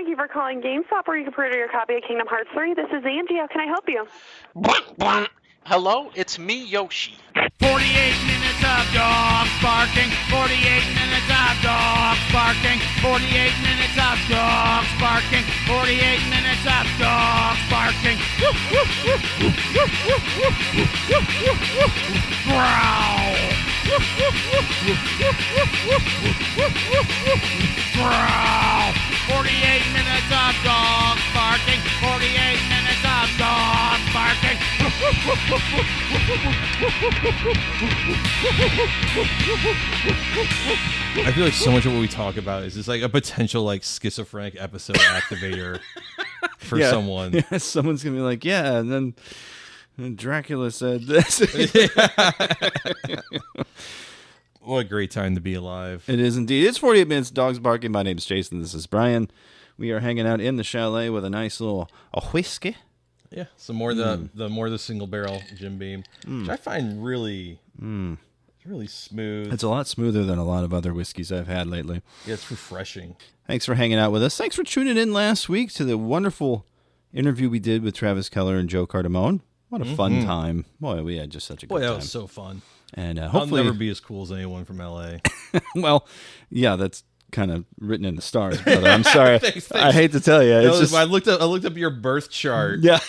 Thank you for calling GameStop, where you can pre-order your copy of Kingdom Hearts 3. This is Angie. How can I help you? Hello, it's me, Yoshi. 48 minutes of dogs barking. 48 minutes of dogs barking. 48 minutes of dogs barking. 48 minutes of dogs barking. Growl. Growl. 48 minutes of dogs barking. 48 minutes of dogs barking. I feel like so much of what we talk about is just like a potential like schizophrenic episode activator for someone. Yeah, someone's gonna be like, yeah, and then Dracula said this. What a great time to be alive. It is indeed. It's 48 minutes, dogs barking. My name's Jason. This is Brian. We are hanging out in the chalet with a nice little whiskey. Yeah, some more the single barrel Jim Beam, which I find really smooth. It's a lot smoother than a lot of other whiskeys I've had lately. Yeah, it's refreshing. Thanks for hanging out with us. Thanks for tuning in last week to the wonderful interview we did with Travis Keller and Joe Cardamone. What a fun time. Boy, we had just such a good time. That was so fun. And hopefully I'll never be as cool as anyone from LA. Well, yeah, that's kind of written in the stars, brother. I'm sorry. Thanks. I hate to tell you. It's just I looked up your birth chart. Yeah.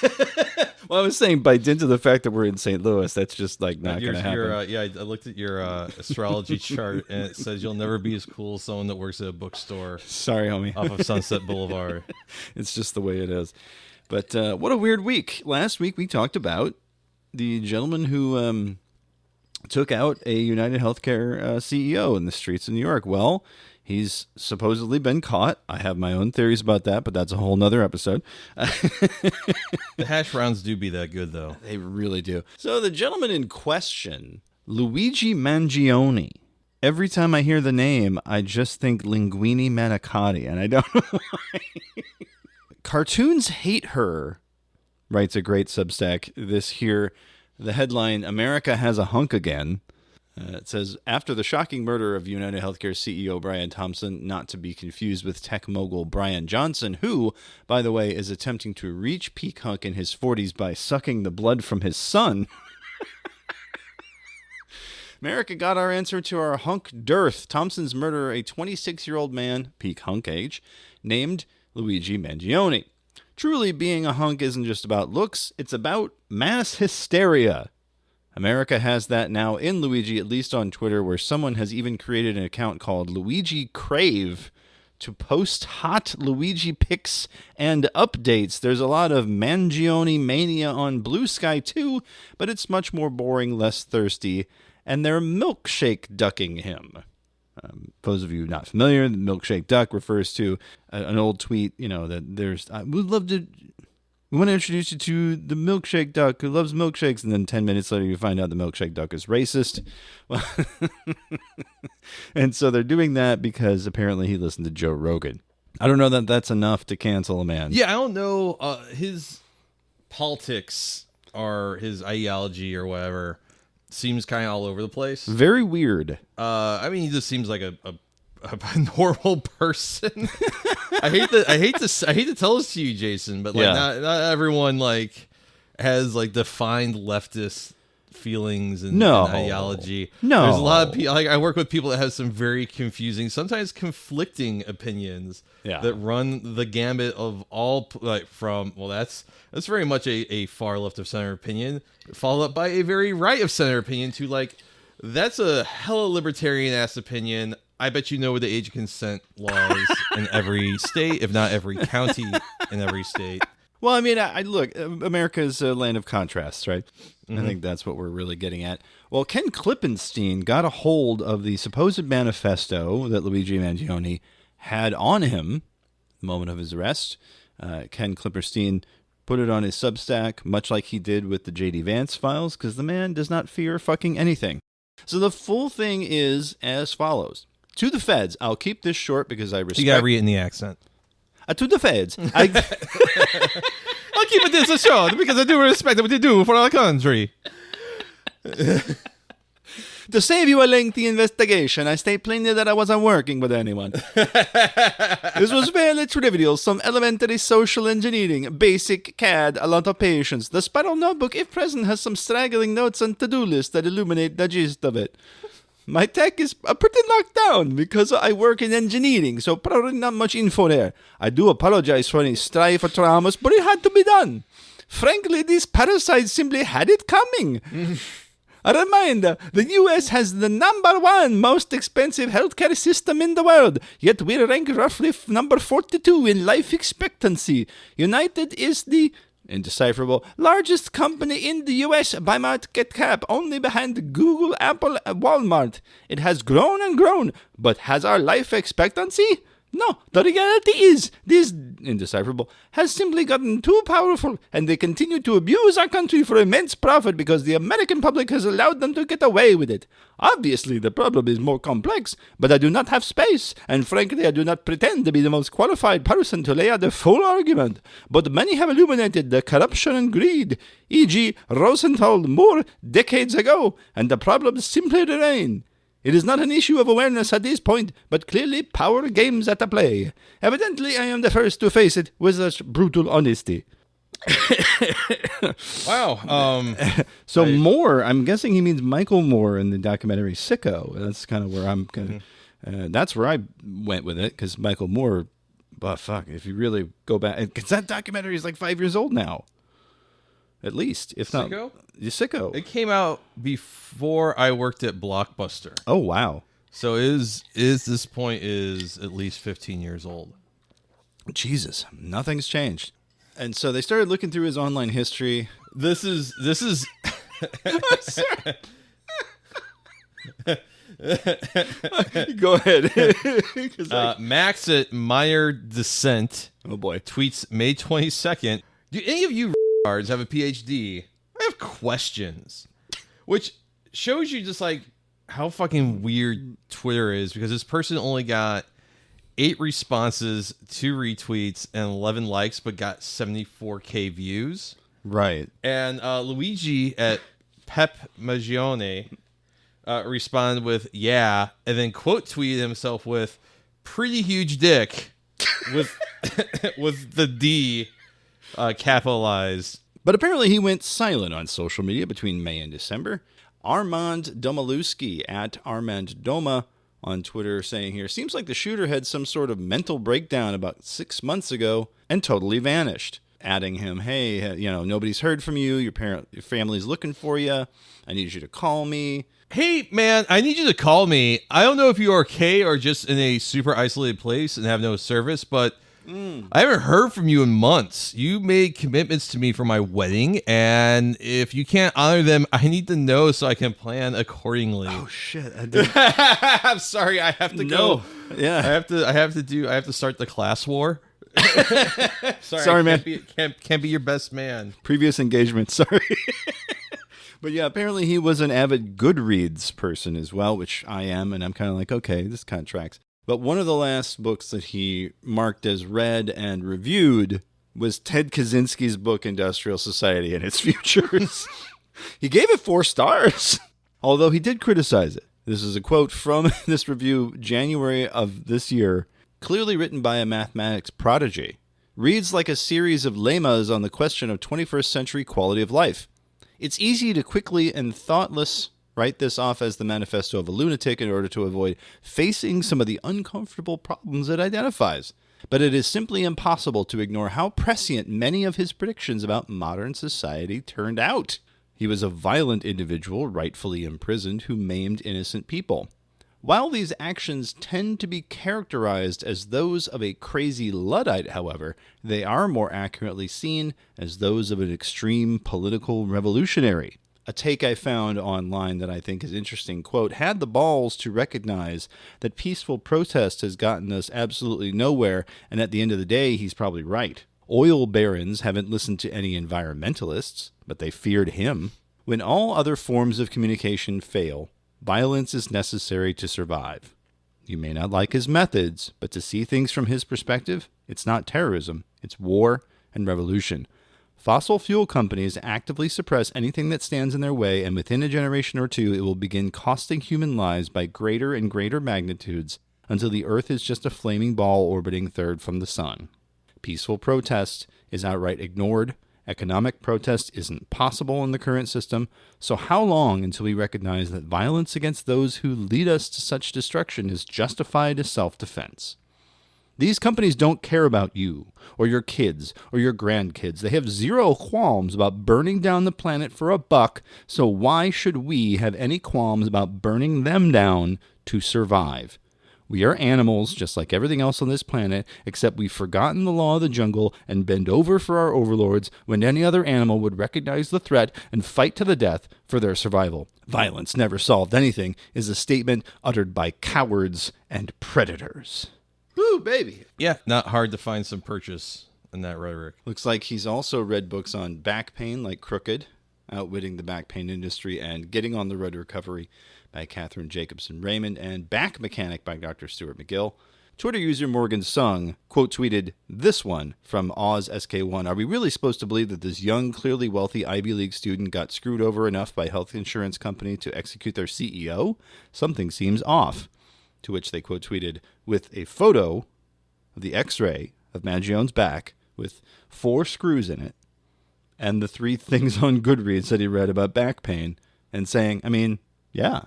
Well, I was saying by dint of the fact that we're in St. Louis, that's just like not going to happen. I looked at your astrology chart, and it says you'll never be as cool as someone that works at a bookstore. Sorry, homie. Off of Sunset Boulevard. It's just the way it is. But what a weird week. Last week we talked about the gentleman who took out a United Healthcare CEO in the streets of New York. Well, he's supposedly been caught. I have my own theories about that, but that's a whole nother episode. The hash browns do be that good, though. They really do. So the gentleman in question, Luigi Mangione. Every time I hear the name, I just think linguine manicotti, and I don't know why. Cartoons Hate Her, writes a great Substack this here. The headline, America Has a Hunk Again. It says, after the shocking murder of United Healthcare CEO Brian Thompson, not to be confused with tech mogul Brian Johnson, who, by the way, is attempting to reach peak hunk in his 40s by sucking the blood from his son. America got our answer to our hunk dearth. Thompson's murderer, a 26-year-old man, peak hunk age, named Luigi Mangione. Truly, being a hunk isn't just about looks, it's about mass hysteria. America has that now in Luigi, at least on Twitter, where someone has even created an account called Luigi Crave to post hot Luigi pics and updates. There's a lot of Mangione mania on Blue Sky too, but it's much more boring, less thirsty, and they're milkshake ducking him. Those of you not familiar, the milkshake duck refers to an old tweet, that there's, we want to introduce you to the milkshake duck who loves milkshakes, and then 10 minutes later you find out the milkshake duck is racist. Well, and so they're doing that because apparently he listened to Joe Rogan. I don't know that that's enough to cancel a man. Yeah, I don't know. His politics or his ideology or whatever seems kind of all over the place. Very weird. I mean, he just seems like a normal person. I hate to tell this to you, Jason, but like not everyone like has like defined leftist feelings and ideology. No, there's a lot of people. Like I work with people that have some very confusing, sometimes conflicting opinions that run the gambit of all that's very much a far left of center opinion, followed up by a very right of center opinion to like that's a hella libertarian ass opinion. I bet you know the age of consent laws in every state, if not every county in every state. Well, I mean, I look, America's a land of contrasts, right? Mm-hmm. I think that's what we're really getting at. Well, Ken Klippenstein got a hold of the supposed manifesto that Luigi Mangione had on him the moment of his arrest. Ken Klippenstein put it on his Substack, much like he did with the J.D. Vance files, because the man does not fear fucking anything. So the full thing is as follows. To the feds, I'll keep this short because I respect... You gotta read it in the accent. To the feds. I'll keep it this short because I do respect what they do for our country. To save you a lengthy investigation, I state plainly that I wasn't working with anyone. This was fairly trivial, some elementary social engineering, basic CAD, a lot of patience. The spiral notebook, if present, has some straggling notes and to-do lists that illuminate the gist of it. My tech is pretty locked down because I work in engineering, so probably not much info there. I do apologize for any strife or traumas, but it had to be done. Frankly, these parasites simply had it coming. A reminder, the U.S. has the #1 most expensive healthcare system in the world, yet we rank roughly number 42 in life expectancy. United is the indecipherable largest company in the U.S. by market cap, only behind Google, Apple, and Walmart. It has grown and grown, but has our life expectancy? No, the reality is, this indecipherable has simply gotten too powerful, and they continue to abuse our country for immense profit because the American public has allowed them to get away with it. Obviously, the problem is more complex, but I do not have space, and frankly, I do not pretend to be the most qualified person to lay out the full argument. But many have illuminated the corruption and greed, e.g. Rosenthal more decades ago, and the problems simply remain. It is not an issue of awareness at this point, but clearly power games at the play. Evidently, I am the first to face it with such brutal honesty. Wow. So Moore, I'm guessing he means Michael Moore in the documentary Sicko. That's kind of where I'm going to... that's where I went with it, because Michael Moore, fuck, if you really go back... Because that documentary is like 5 years old now. At least, if not... Sicko? Sicko. It came out before I worked at Blockbuster. Oh, wow. So this point is at least 15 years old. Jesus, nothing's changed. And so they started looking through his online history. This is Go ahead. Max at Meyer Descent. Oh boy. Tweets May 22nd. Do any of you cards have a PhD? I have questions. Which shows you just like how fucking weird Twitter is, because this person only got 8 responses, 2 retweets, and 11 likes, but got 74k views. Right. And Luigi at Pep Magione responded with "yeah," and then quote tweeted himself with "pretty huge dick" with with the D capitalized. But apparently he went silent on social media between May and December. Armand Domalewski at Armand Doma on Twitter saying here, seems like the shooter had some sort of mental breakdown about 6 months ago and totally vanished. Adding him, hey, nobody's heard from you. Your family's looking for you. I need you to call me. Hey, man, I need you to call me. I don't know if you're okay or just in a super isolated place and have no service, but I haven't heard from you in months. You made commitments to me for my wedding, and if you can't honor them, I need to know so I can plan accordingly. Oh shit! I'm sorry. I have to go. Yeah, I have to start the class war. Sorry, man. Can't be your best man. Previous engagement. Sorry. But yeah, apparently he was an avid Goodreads person as well, which I am, and I'm kind of like, okay, this kind of tracks. But one of the last books that he marked as read and reviewed was Ted Kaczynski's book, Industrial Society and Its Futures. He gave it 4 stars, although he did criticize it. This is a quote from this review, January of this year, clearly written by a mathematics prodigy. Reads like a series of lemmas on the question of 21st century quality of life. It's easy to quickly and thoughtless write this off as the manifesto of a lunatic in order to avoid facing some of the uncomfortable problems it identifies. But it is simply impossible to ignore how prescient many of his predictions about modern society turned out. He was a violent individual, rightfully imprisoned, who maimed innocent people. While these actions tend to be characterized as those of a crazy Luddite, however, they are more accurately seen as those of an extreme political revolutionary. A take I found online that I think is interesting, quote, had the balls to recognize that peaceful protest has gotten us absolutely nowhere, and at the end of the day, he's probably right. Oil barons haven't listened to any environmentalists, but they feared him. When all other forms of communication fail, violence is necessary to survive. You may not like his methods, but to see things from his perspective, it's not terrorism, it's war and revolution. Fossil fuel companies actively suppress anything that stands in their way, and within a generation or two, it will begin costing human lives by greater and greater magnitudes until the Earth is just a flaming ball orbiting third from the sun. Peaceful protest is outright ignored. Economic protest isn't possible in the current system. So how long until we recognize that violence against those who lead us to such destruction is justified as self-defense? These companies don't care about you, or your kids, or your grandkids. They have zero qualms about burning down the planet for a buck, so why should we have any qualms about burning them down to survive? We are animals, just like everything else on this planet, except we've forgotten the law of the jungle and bend over for our overlords when any other animal would recognize the threat and fight to the death for their survival. Violence never solved anything is a statement uttered by cowards and predators. Woo, baby. Yeah, not hard to find some purchase in that rhetoric. Looks like he's also read books on back pain like Crooked, Outwitting the Back Pain Industry, and Getting on the Road to Recovery by Catherine Jacobson Raymond, and Back Mechanic by Dr. Stuart McGill. Twitter user Morgan Sung quote tweeted this one from OzSK1. Are we really supposed to believe that this young, clearly wealthy Ivy League student got screwed over enough by health insurance company to execute their CEO? Something seems off. To which they quote tweeted with a photo of the x-ray of Mangione's back with 4 screws in it and the 3 things on Goodreads that he read about back pain and saying, I mean, yeah.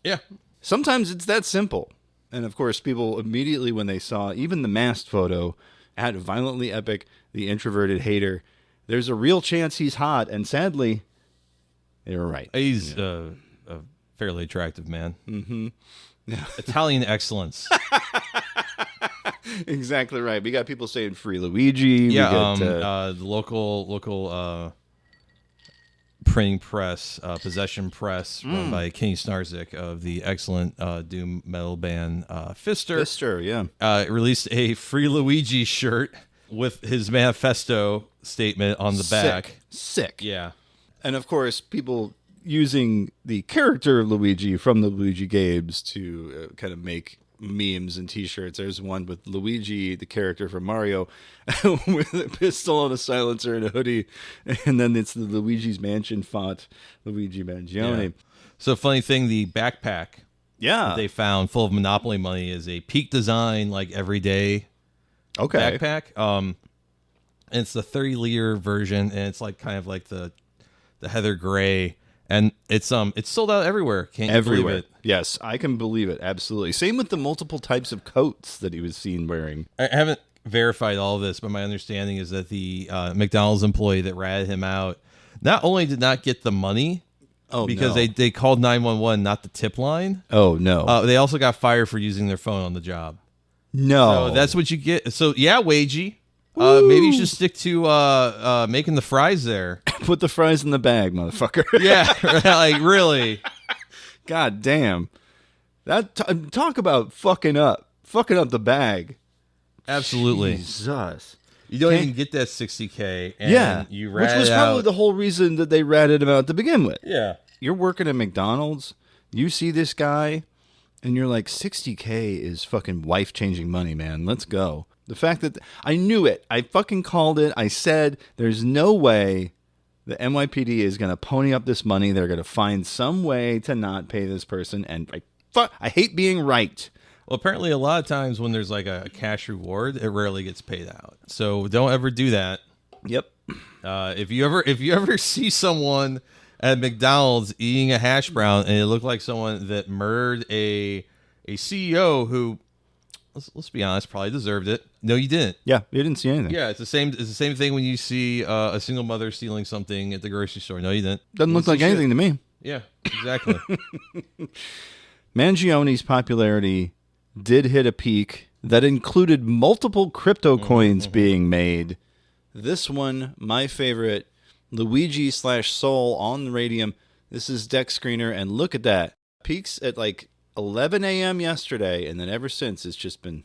Yeah. Sometimes it's that simple. And of course, people immediately when they saw even the masked photo at Violently Epic, the introverted hater, there's a real chance he's hot. And sadly, they were right. He's a fairly attractive man. Mm-hmm. Yeah. Italian excellence. Exactly right. We got people saying free Luigi. Yeah, we the local printing press, Possession Press, run by Kenny Snarzik of the excellent doom metal band Fister. Fister, yeah. Released a free Luigi shirt with his manifesto statement on the back. Sick. Yeah. And of course, people using the character of Luigi from the Luigi games to kind of make memes and t-shirts. There's one with Luigi, the character from Mario, with a pistol and a silencer and a hoodie. And then it's the Luigi's Mansion font, Luigi Mangione. Yeah. So funny thing, the backpack that they found full of Monopoly money is a Peak Design, like everyday backpack. And it's the 30-liter version, and it's like kind of like the heather gray. And it's sold out everywhere. Can't you believe it? Yes, I can believe it. Absolutely. Same with the multiple types of coats that he was seen wearing. I haven't verified all of this, but my understanding is that the McDonald's employee that ratted him out not only did not get the money, because they called 911, not the tip line. Oh no! They also got fired for using their phone on the job. No, so that's what you get. So yeah, Wagey. Maybe you should stick to making the fries there. Put the fries in the bag, motherfucker. Yeah, like really. God damn. Talk about fucking up the bag. Absolutely. Jesus. You don't even get that $60K. And you rat which was probably the whole reason that they ratted him out to begin with. Yeah. You're working at McDonald's. You see this guy, and you're like, $60K is fucking wife-changing money, man. Let's go. The fact that I knew it. I fucking called it. I said, there's no way the NYPD is going to pony up this money. They're going to find some way to not pay this person. And I hate being right. Well, apparently a lot of times when there's like a cash reward, it rarely gets paid out. So don't ever do that. Yep. If you ever see someone at McDonald's eating a hash brown and it looked like someone that murdered a CEO who, let's be honest, probably deserved it. No, you didn't. Yeah, you didn't see anything. Yeah, it's the same thing when you see a single mother stealing something at the grocery store. No, you didn't. Doesn't look like anything to me. Yeah, exactly. Mangione's popularity did hit a peak that included multiple crypto coins being made. This one, my favorite, Luigi/Soul on the Radium. This is Deck Screener, and look at that. Peaks at like 11 a.m. yesterday, and then ever since it's just been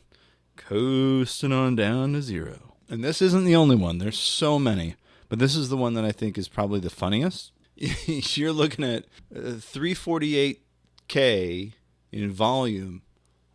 coasting on down to zero. And this isn't the only one. There's so many, but this is the one that I think is probably the funniest. You're looking at 348K in volume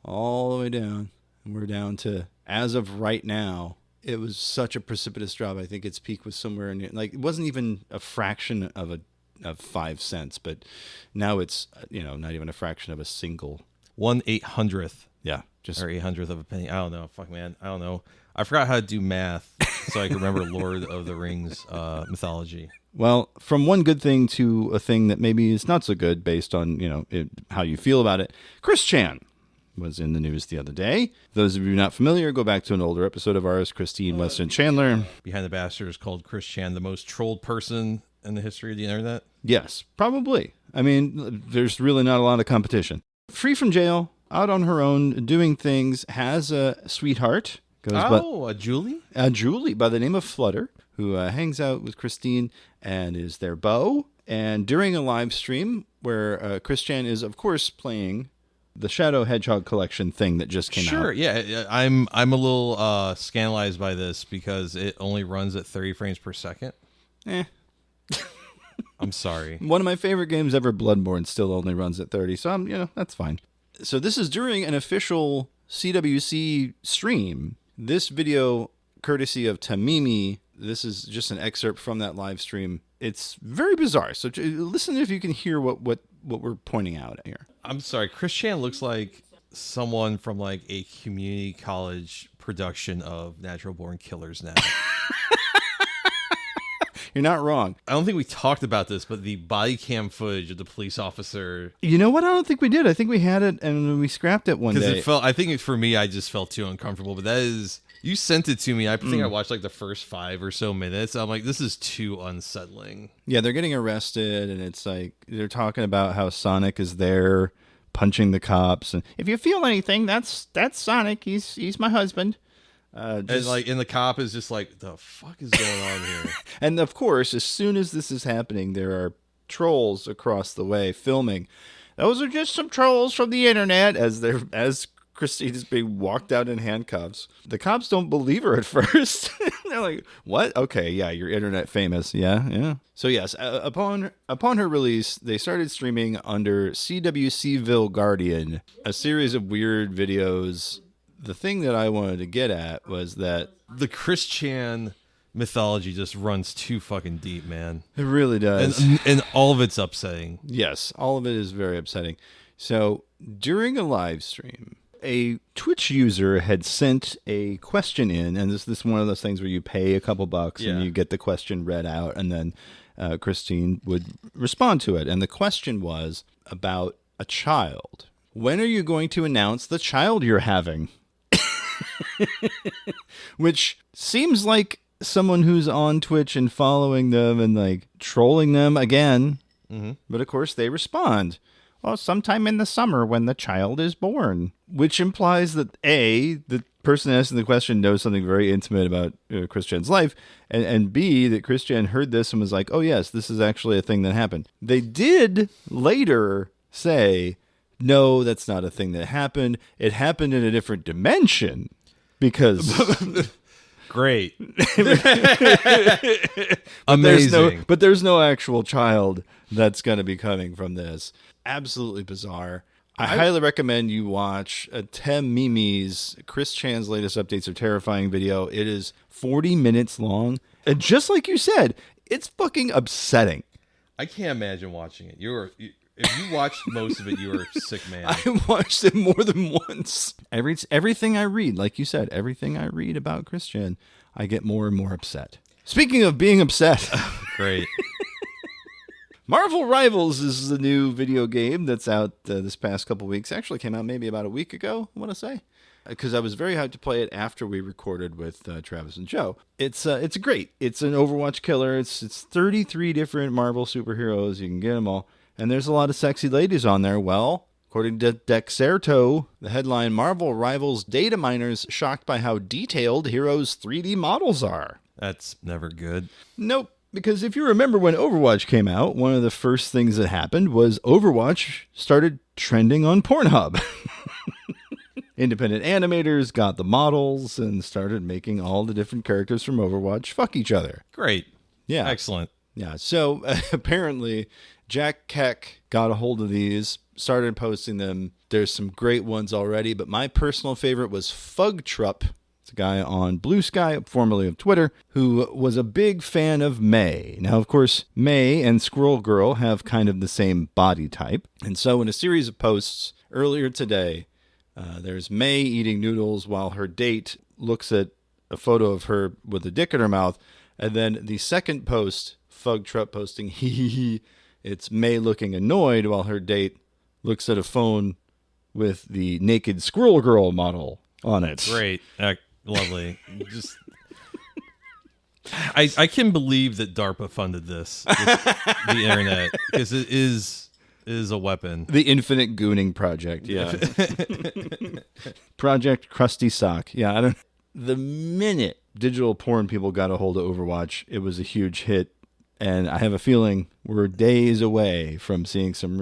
all the way down, and we're down to, as of right now, it was such a precipitous drop. I think its peak was somewhere in like it wasn't even a fraction of 5 cents, but now it's not even a fraction of a single 1/800th. Yeah, just or 800th of a penny. I don't know. Fuck, man. I don't know. I forgot how to do math, so I can remember Lord of the Rings mythology. Well, from one good thing to a thing that maybe is not so good based on how you feel about it. Chris Chan was in the news the other day. Those of you not familiar, go back to an older episode of ours, Christine Weston Chandler. Behind the Bastard is called Chris Chan, the most trolled person in the history of the internet. Yes, probably. I mean, there's really not a lot of competition. Free from jail, out on her own, doing things, has a sweetheart. A Julie? A Julie by the name of Flutter, who hangs out with Christine and is their beau. And during a live stream where Chris Chan is, of course, playing the Shadow Hedgehog collection thing that just came out. Sure, yeah. I'm a little scandalized by this because it only runs at 30 frames per second. I'm sorry. One of my favorite games ever, Bloodborne, still only runs at 30, so that's fine. So this is during an official CWC stream. This video, courtesy of Tamimi, this is just an excerpt from that live stream. It's very bizarre. So listen if you can hear what we're pointing out here. I'm sorry. Chris Chan looks like someone from like a community college production of Natural Born Killers now. You're not wrong. I don't think we talked about this, but the body cam footage of the police officer. You know what? I don't think we did. I think we had it and we scrapped it one day. I think for me, I just felt too uncomfortable. But that is, you sent it to me. I think I watched like the first 5 or so minutes. I'm like, this is too unsettling. Yeah, they're getting arrested, and it's like they're talking about how Sonic is there punching the cops, and if you feel anything, that's Sonic. He's my husband. And the cop is just like, the fuck is going on here? And of course, as soon as this is happening, there are trolls across the way filming. Those are just some trolls from the internet as Christine is being walked out in handcuffs. The cops don't believe her at first. They're like, "What? Okay, yeah, you're internet famous, yeah." So yes, upon her release, they started streaming under CWCville Guardian, a series of weird videos. The thing that I wanted to get at was that the Chris Chan mythology just runs too fucking deep, man. It really does. And all of it's upsetting. Yes, all of it is very upsetting. So during a live stream, a Twitch user had sent a question in, and this is one of those things where you pay a couple bucks and you get the question read out, and then Christine would respond to it. And the question was about a child. When are you going to announce the child you're having? Which seems like someone who's on Twitch and following them and like trolling them again. Mm-hmm. But of course they respond, well, sometime in the summer when the child is born, which implies that A, the person asking the question knows something very intimate about Chris Chan's life, and B, that Chris Chan heard this and was like, oh yes, this is actually a thing that happened. They did later say, no, that's not a thing that happened. It happened in a different dimension because... Great. Amazing. But there's no actual child that's going to be coming from this. Absolutely bizarre. I highly recommend you watch Mimi's Chris Chan's latest updates are terrifying video. It is 40 minutes long. And just like you said, it's fucking upsetting. I can't imagine watching it. If you watched most of it, you were a sick man. I watched it more than once. Everything I read, like you said, everything I read about Chris Chan, I get more and more upset. Speaking of being upset. Great. Marvel Rivals is the new video game that's out this past couple weeks. Actually came out maybe about a week ago, I want to say. Because I was very hyped to play it after we recorded with Travis and Joe. It's great. It's an Overwatch killer. It's 33 different Marvel superheroes. You can get them all. And there's a lot of sexy ladies on there. Well, according to Dexerto, the headline, Marvel Rivals data miners shocked by how detailed heroes' 3D models are. That's never good. Nope. Because if you remember when Overwatch came out, one of the first things that happened was Overwatch started trending on Pornhub. Independent animators got the models and started making all the different characters from Overwatch fuck each other. Great. Yeah. Excellent. Yeah. So apparently Jack Keck got a hold of these, started posting them. There's some great ones already, but my personal favorite was Fugtrup. It's a guy on Blue Sky, formerly of Twitter, who was a big fan of May. Now, of course, May and Squirrel Girl have kind of the same body type. And so in a series of posts earlier today, there's May eating noodles while her date looks at a photo of her with a dick in her mouth. And then the second post, Fug Trup posting, hee hee hee, it's May looking annoyed while her date looks at a phone with the naked Squirrel Girl model on it. Great. Lovely. Just, I can believe that DARPA funded this, the internet, because it is a weapon. The Infinite Gooning Project, yeah. Project Crusty Sock. Yeah, the minute digital porn people got a hold of Overwatch, it was a huge hit, and I have a feeling we're days away from seeing some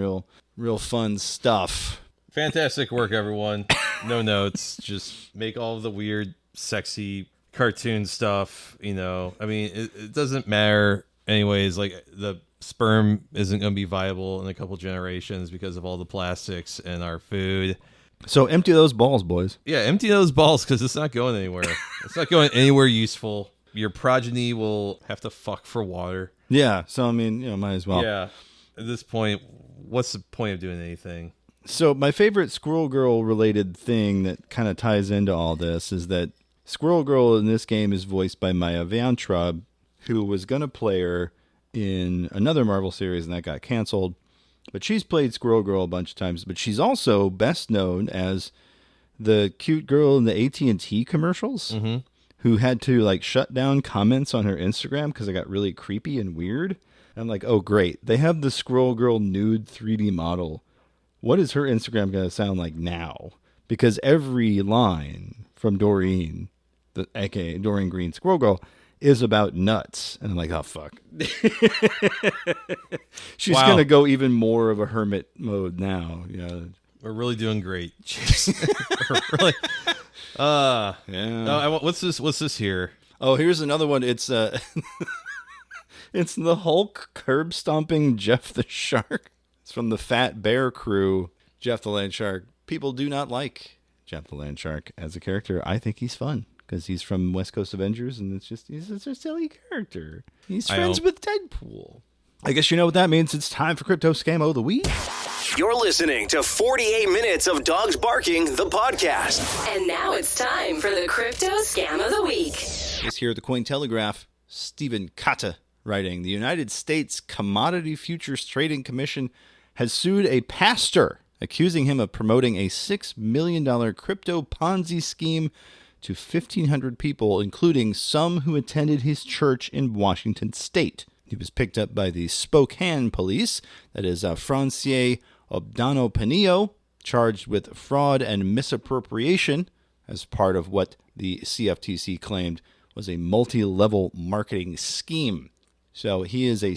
real fun stuff. Fantastic work, everyone. No notes. Just make all of the weird, sexy cartoon stuff. I mean, it doesn't matter anyways. Like, the sperm isn't going to be viable in a couple generations because of all the plastics in our food. So empty those balls, boys. Yeah, empty those balls, because it's not going anywhere. It's not going anywhere useful. Your progeny will have to fuck for water. Yeah, so I mean, might as well. Yeah, at this point, what's the point of doing anything? So my favorite Squirrel Girl related thing that kind of ties into all this is that Squirrel Girl in this game is voiced by Maya Weintraub, who was going to play her in another Marvel series, and that got canceled. But she's played Squirrel Girl a bunch of times, but she's also best known as the cute girl in the AT&T commercials, who had to shut down comments on her Instagram because it got really creepy and weird. And I'm like, oh, great. They have the Squirrel Girl nude 3D model. What is her Instagram going to sound like now? Because every line from Doreen, aka Doreen Green Squirrel Girl, is about nuts. And I'm like, oh, fuck. She's going to go even more of a hermit mode now. Yeah. We're really doing great. Really. Yeah. What's this here? Oh, here's another one. It's it's the Hulk curb stomping Jeff the Shark. It's from the Fat Bear crew. Jeff the Land Shark. People do not like Jeff the Land Shark as a character. I think he's fun because he's from West Coast Avengers, and he's a silly character. He's friends with Deadpool. I guess you know what that means. It's time for Crypto Scam of the Week. You're listening to 48 Minutes of Dogs Barking, the podcast. And now it's time for the Crypto Scam of the Week. This here at the Cointelegraph, Stephen Kata writing, the United States Commodity Futures Trading Commission has sued a pastor, accusing him of promoting a $6 million crypto Ponzi scheme to 1,500 people, including some who attended his church in Washington State. He was picked up by the Spokane police, that is Francier Obdano Panillo, charged with fraud and misappropriation as part of what the CFTC claimed was a multi-level marketing scheme. So he is a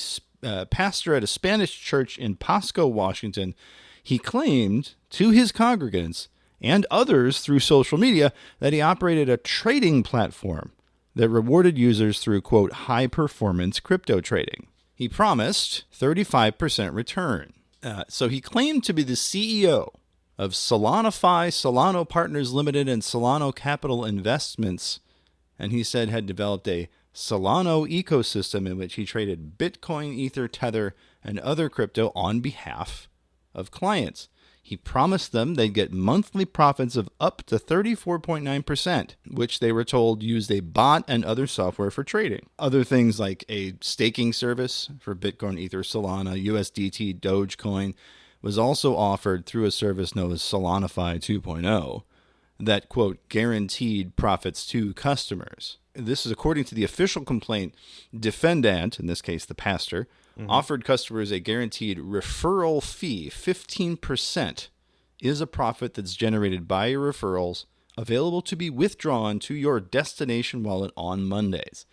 pastor at a Spanish church in Pasco, Washington. He claimed to his congregants and others through social media that he operated a trading platform that rewarded users through, quote, high-performance crypto trading. He promised 35% return. So he claimed to be the CEO of Solanofi, Solano Partners Limited, and Solano Capital Investments, and he said had developed a Solano ecosystem in which he traded Bitcoin, Ether, Tether, and other crypto on behalf of clients. He promised them they'd get monthly profits of up to 34.9%, which they were told used a bot and other software for trading. Other things like a staking service for Bitcoin, Ether, Solana, USDT, Dogecoin was also offered through a service known as Solanofi 2.0 that, quote, guaranteed profits to customers. This is according to the official complaint. Defendant, in this case the pastor, offered customers a guaranteed referral fee. 15% is a profit that's generated by your referrals, available to be withdrawn to your destination wallet on Mondays.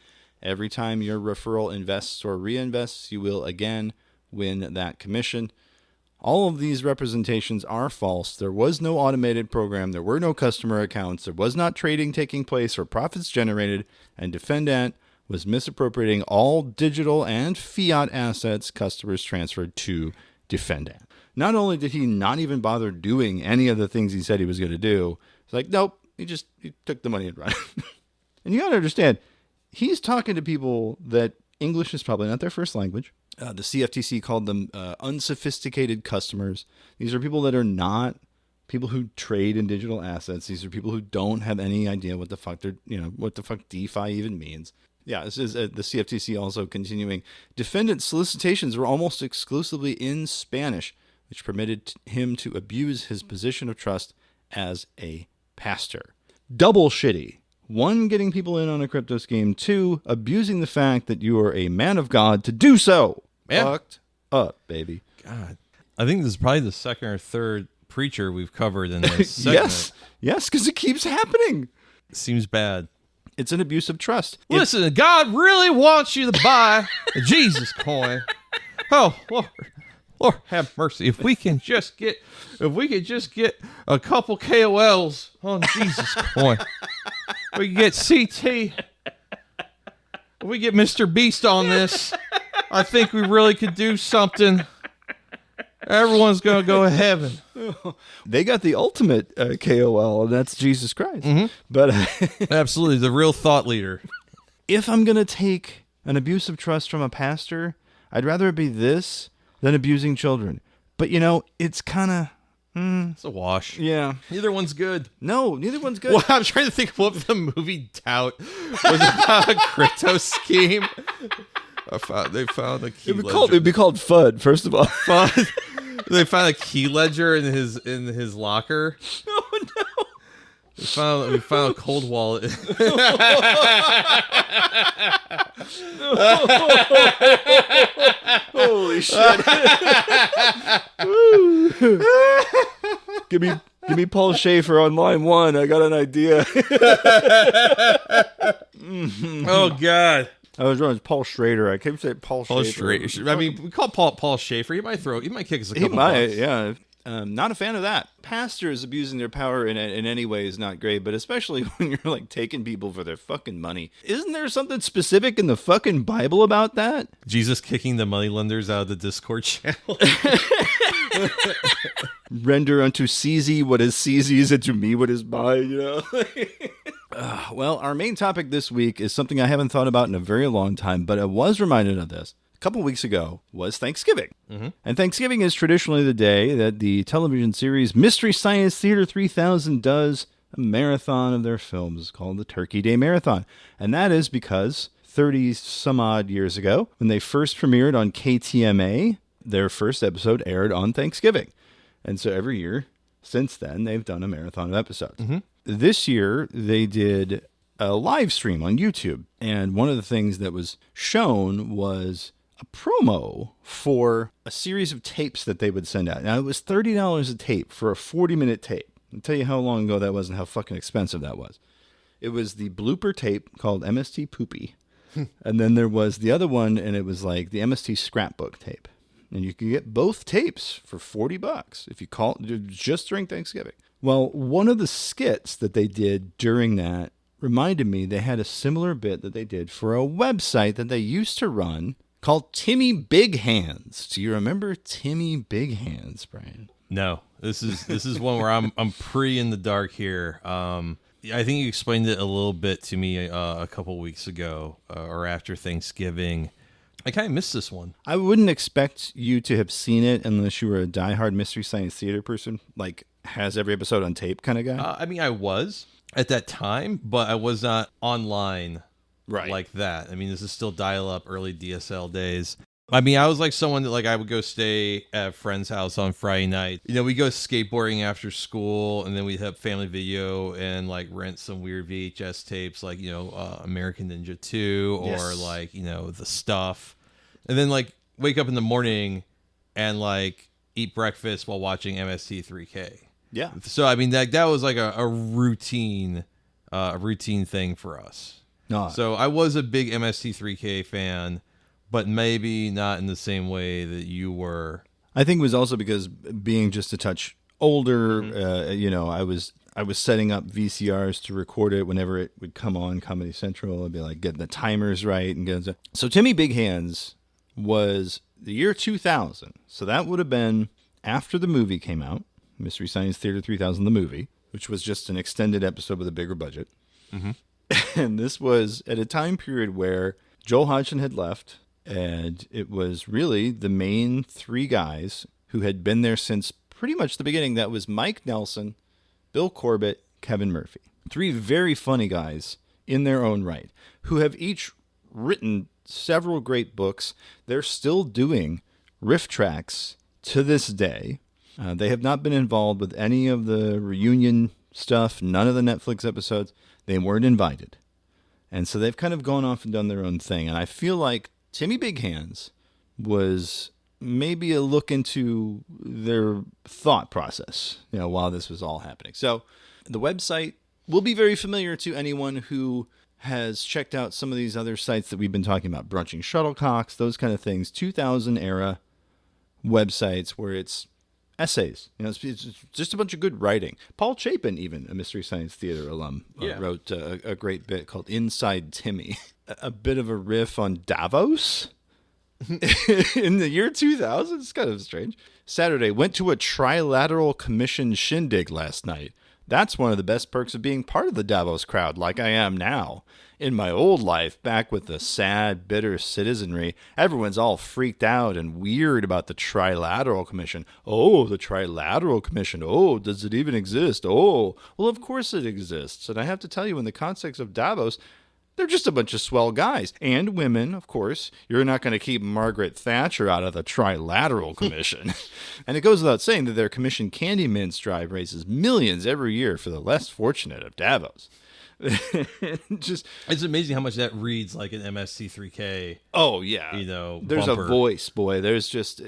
Every time your referral invests or reinvests, you will again win that commission. All of these representations are false. There was no automated program. There were no customer accounts. There was not trading taking place or profits generated. And defendant was misappropriating all digital and fiat assets customers transferred to defendant. Not only did he not even bother doing any of the things he said he was going to do, it's like, nope, He took the money and ran. And you got to understand, he's talking to people that English is probably not their first language. The CFTC called them unsophisticated customers. These are people that are not people who trade in digital assets. These are people who don't have any idea what the fuck what the fuck DeFi even means. Yeah, this is the CFTC also continuing. Defendant solicitations were almost exclusively in Spanish, which permitted him to abuse his position of trust as a pastor. Double shitty. 1, getting people in on a crypto scheme. 2, abusing the fact that you are a man of God to do so. Man. Fucked up, baby. God. I think this is probably the second or third preacher we've covered in this segment. Yes, because it keeps happening. Seems bad. It's an abuse of trust. Listen, God really wants you to buy a Jesus coin. Oh, Lord, have mercy. If we can just get a couple KOLs on Jesus coin, we can get CT. If we get Mr. Beast on this, I think we really could do something. Everyone's going to go to heaven. They got the ultimate KOL, and that's Jesus Christ. Mm-hmm. But absolutely, the real thought leader. If I'm going to take an abuse of trust from a pastor, I'd rather it be this than abusing children. But, it's kind of... It's a wash. Yeah. Neither one's good. No, neither one's good. Well, I'm trying to think of what the movie Tout was about a crypto scheme. They found a key ledger. It'd be called FUD, first of all. FUD. They found a key ledger in his locker. Oh no! We found a cold wallet. Holy shit! Give me Paul Schaefer on line 1. I got an idea. Oh God! I was wrong. It's Paul Schrader. I kept saying Paul Schaefer. I mean, we call Paul Schaefer. He might kick us a couple. He might, yeah. Not a fan of that. Pastors abusing their power in any way is not great, but especially when you're like taking people for their fucking money. Isn't there something specific in the fucking Bible about that? Jesus kicking the moneylenders out of the Discord channel. Render unto Caesar what is Caesar's, and to me what is mine. Well, our main topic this week is something I haven't thought about in a very long time, but I was reminded of this. A couple weeks ago was Thanksgiving. Mm-hmm. And Thanksgiving is traditionally the day that the television series Mystery Science Theater 3000 does a marathon of their films called the Turkey Day Marathon. And that is because 30 some odd years ago, when they first premiered on KTMA, their first episode aired on Thanksgiving. And so every year since then, they've done a marathon of episodes. Mm-hmm. This year, they did a live stream on YouTube. And one of the things that was shown was a promo for a series of tapes that they would send out. Now, it was $30 a tape for a 40-minute tape. I'll tell you how long ago that was and how fucking expensive that was. It was the blooper tape called MST Poopy. And then there was the other one, and it was like the MST Scrapbook tape. And you can get both tapes for $40 if you call just during Thanksgiving. Well, one of the skits that they did during that reminded me they had a similar bit that they did for a website that they used to run called Timmy Big Hands. Do you remember Timmy Big Hands, Brian? No, this is one where I'm pretty in the dark here. I think you explained it a little bit to me a couple weeks ago or after Thanksgiving. I kind of missed this one. I wouldn't expect you to have seen it unless you were a diehard Mystery Science Theater person, like has every episode on tape kind of guy. I mean, I was at that time, but I was not online right like that. I mean, this is still dial-up, early DSL days. I mean, I was like someone that like I would go stay at a friend's house on Friday night. You know, we go skateboarding after school, and then we'd have family video and like rent some weird VHS tapes, like American Ninja 2 or yes. like The Stuff, and then like wake up in the morning and like eat breakfast while watching MST 3K. Yeah. So I mean that was like a routine thing for us. No. So I was a big MST 3K fan, but maybe not in the same way that you were. I think it was also because being just a touch older, I was setting up VCRs to record it whenever it would come on Comedy Central. I'd be like getting the timers right and getting so Timmy Big Hands was the year 2000. So that would have been after the movie came out, Mystery Science Theater 3000, the movie. It which was just an extended episode with a bigger budget. And this was at a time period where Joel Hodgson had left, and it was really the main three guys who had been there since pretty much the beginning. That was Mike Nelson, Bill Corbett, Kevin Murphy. Three very funny guys in their own right, who have each written several great books. They're still doing riff tracks to this day. They have not been involved with any of the reunion stuff, none of the Netflix episodes. They weren't invited. And so they've kind of gone off and done their own thing. And I feel like Timmy Big Hands was maybe a look into their thought process, while this was all happening. So the website will be very familiar to anyone who has checked out some of these other sites that we've been talking about, Brunching Shuttlecocks, those kind of things, 2000 era websites where it's essays. It's just a bunch of good writing. Paul Chapin, even a Mystery Science Theater alum, wrote a great bit called Inside Timmy. A bit of a riff on Davos in the year 2000. It's kind of strange. Saturday, went to a trilateral commission shindig last night. That's one of the best perks of being part of the Davos crowd, like I am now. In my old life, back with the sad, bitter citizenry, everyone's all freaked out and weird about the Trilateral Commission. Oh, the Trilateral Commission. Oh, does it even exist? Oh, well, of course it exists. And I have to tell you, in the context of Davos, they're just a bunch of swell guys. And women, of course. You're not going to keep Margaret Thatcher out of the Trilateral Commission. And it goes without saying that their Commission Candy Mints drive raises millions every year for the less fortunate of Davos. It's amazing how much that reads like an MSC3K. Oh yeah, there's bumper. A voice, boy. There's just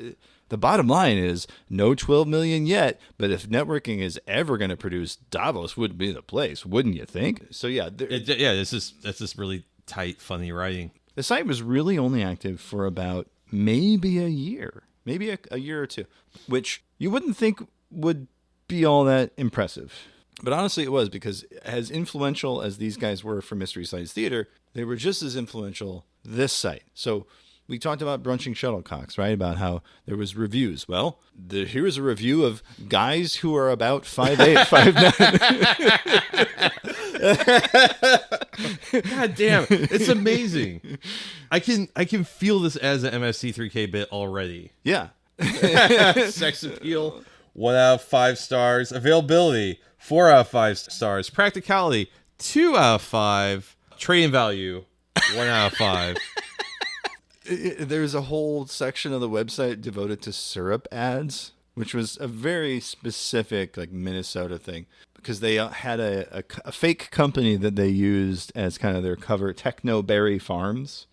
the bottom line is no 12 million yet. But if networking is ever going to produce, Davos would be the place, wouldn't you think? So yeah, that's just really tight, funny writing. The site was really only active for about maybe a year, maybe a year or two, which you wouldn't think would be all that impressive. But honestly, it was, because as influential as these guys were for Mystery Science Theater, they were just as influential this site. So we talked about Brunching Shuttlecocks, right? About how there was reviews. Well, here's a review of guys who are about 5'8", 5'9". God damn, it's amazing. I can feel this as an MSC3K bit already. Yeah. Sex appeal, 1 out of 5 stars. Availability, 4 out of 5 stars. Practicality, 2 out of 5. Trading value, 1 out of 5. There's a whole section of the website devoted to syrup ads, which was a very specific Minnesota thing, because they had a fake company that they used as kind of their cover, Technoberry Farms.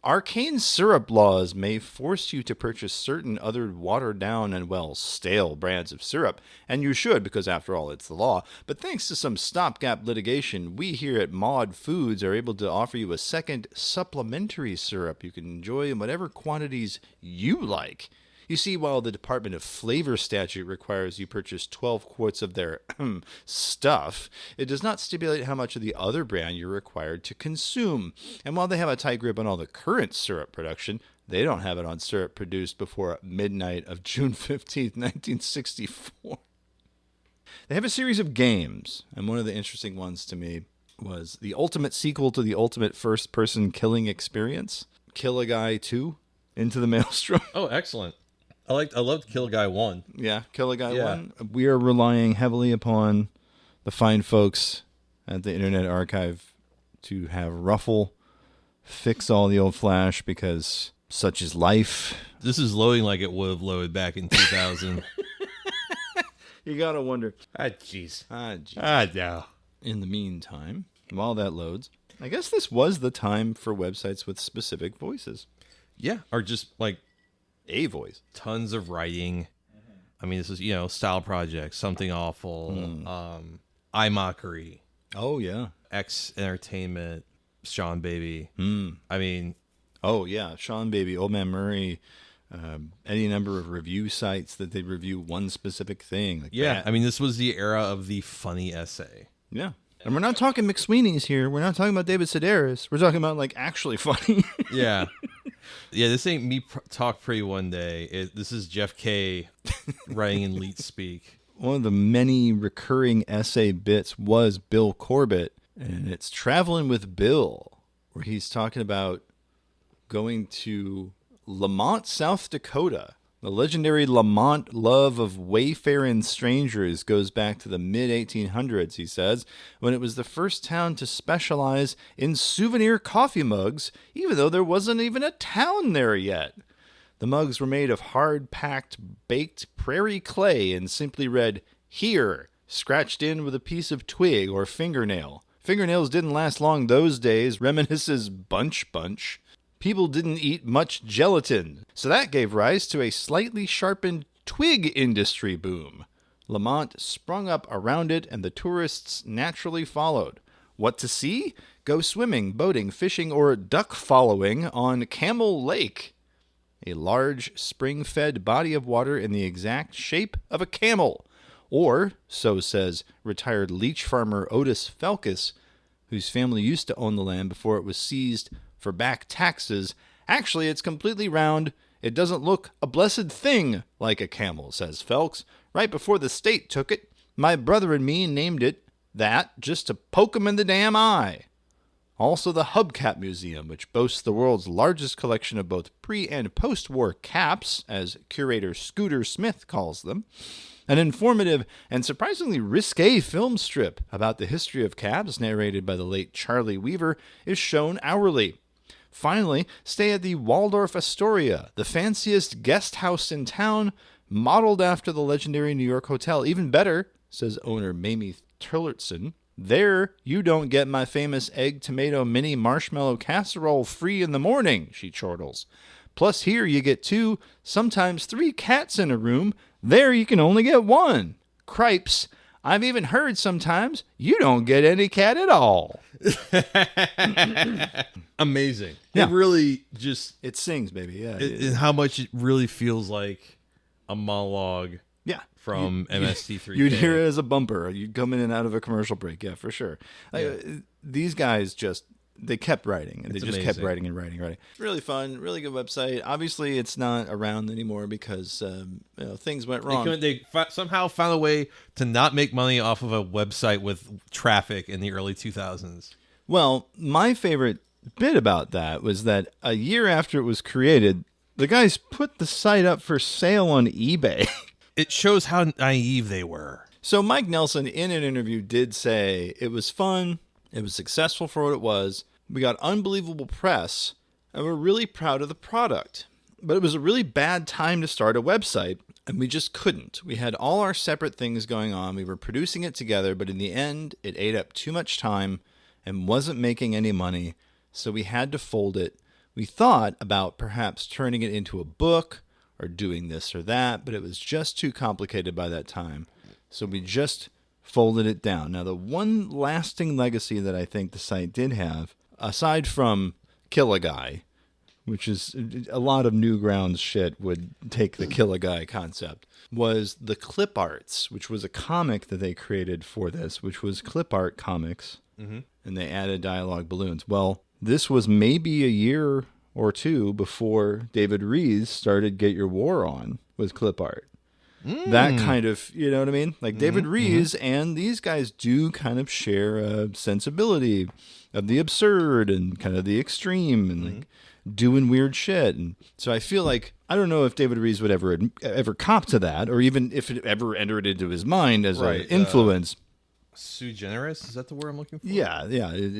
Arcane syrup laws may force you to purchase certain other watered-down and, stale brands of syrup. And you should, because after all, it's the law. But thanks to some stopgap litigation, we here at Mod Foods are able to offer you a second supplementary syrup you can enjoy in whatever quantities you like. You see, while the Department of Flavor statute requires you purchase 12 quarts of their stuff, it does not stipulate how much of the other brand you're required to consume. And while they have a tight grip on all the current syrup production, they don't have it on syrup produced before midnight of June 15th, 1964. They have a series of games, and one of the interesting ones to me was the ultimate sequel to the ultimate first-person killing experience, Kill a Guy 2, Into the Maelstrom. Oh, excellent. I loved Kill a Guy 1. Yeah, Kill a Guy 1. We are relying heavily upon the fine folks at the Internet Archive to have Ruffle fix all the old Flash, because such is life. This is loading like it would have loaded back in 2000. You gotta wonder. Jeez. No. In the meantime, while that loads, I guess this was the time for websites with specific voices. Yeah, or just a voice. Tons of writing. I mean, this is, Style Project, Something Awful, iMockery. Oh, yeah. X Entertainment, Sean Baby. I mean. Oh, yeah. Sean Baby, Old Man Murray, any number of review sites that they review one specific thing. I mean, this was the era of the funny essay. Yeah. And we're not talking McSweeney's here. We're not talking about David Sedaris. We're talking about, actually funny. Yeah. Yeah, this ain't me talk pretty one day. This is Jeff K. writing in leet speak. one of the many recurring essay bits was Bill Corbett, and it's Traveling with Bill, where he's talking about going to Lamont, South Dakota. The legendary Lamont love of wayfaring strangers goes back to the mid-1800s, he says, when it was the first town to specialize in souvenir coffee mugs, even though there wasn't even a town there yet. The mugs were made of hard-packed, baked prairie clay and simply read, "Here," scratched in with a piece of twig or fingernail. Fingernails didn't last long those days, reminisces Bunch. People didn't eat much gelatin, so that gave rise to a slightly sharpened twig industry boom. Lamont sprung up around it, and the tourists naturally followed. What to see? Go swimming, boating, fishing, or duck following on Camel Lake, a large spring-fed body of water in the exact shape of a camel. Or, so says retired leech farmer Otis Felkus, whose family used to own the land before it was seized for back taxes. Actually, it's completely round. It doesn't look a blessed thing like a camel, says Felks. Right before the state took it, my brother and me named it that just to poke him in the damn eye. Also the Hubcap Museum, which boasts the world's largest collection of both pre- and post-war caps, as curator Scooter Smith calls them. An informative and surprisingly risque film strip about the history of caps, narrated by the late Charlie Weaver, is shown hourly. Finally, stay at the Waldorf Astoria, the fanciest guest house in town, modeled after the legendary New York hotel. Even better, says owner Mamie Tillertson, there you don't get my famous egg tomato mini marshmallow casserole free in the morning, she chortles. Plus here you get 2, sometimes 3 cats in a room. There you can only get 1. Cripes, I've even heard sometimes you don't get any cat at all. Amazing. Yeah. It really just... It sings, baby. Yeah. And how much it really feels like a monologue Yeah. from MST3K. You'd hear it as a bumper. You'd come in and out of a commercial break. Yeah, for sure. These guys just... They kept writing, and they just kept writing and writing. Really fun, really good website. Obviously, it's not around anymore because things went wrong. They somehow found a way to not make money off of a website with traffic in the early 2000s. Well, my favorite bit about that was that a year after it was created, the guys put the site up for sale on eBay. It shows how naive they were. So Mike Nelson, in an interview, did say it was fun. It was successful for what it was. We got unbelievable press, and we're really proud of the product. But it was a really bad time to start a website, and we just couldn't. We had all our separate things going on. We were producing it together, but in the end, it ate up too much time and wasn't making any money, so we had to fold it. We thought about perhaps turning it into a book or doing this or that, but it was just too complicated by that time. So we just folded it down. Now, the one lasting legacy that I think the site did have, aside from Kill a Guy, which is a lot of Newgrounds shit would take the Kill a Guy concept, was the clip arts, which was a comic that they created for this, which was clip art comics, and they added dialogue balloons. Well, this was maybe a year or 2 before David Rees started Get Your War On with clip art. That kind of, you know what I mean? Like David Rees and these guys do kind of share a sensibility of the absurd and kind of the extreme and like doing weird shit. And so I feel like, I don't know if David Rees would ever cop to that, or even if it ever entered into his mind as an influence. Sui generis? Is that the word I'm looking for? Yeah.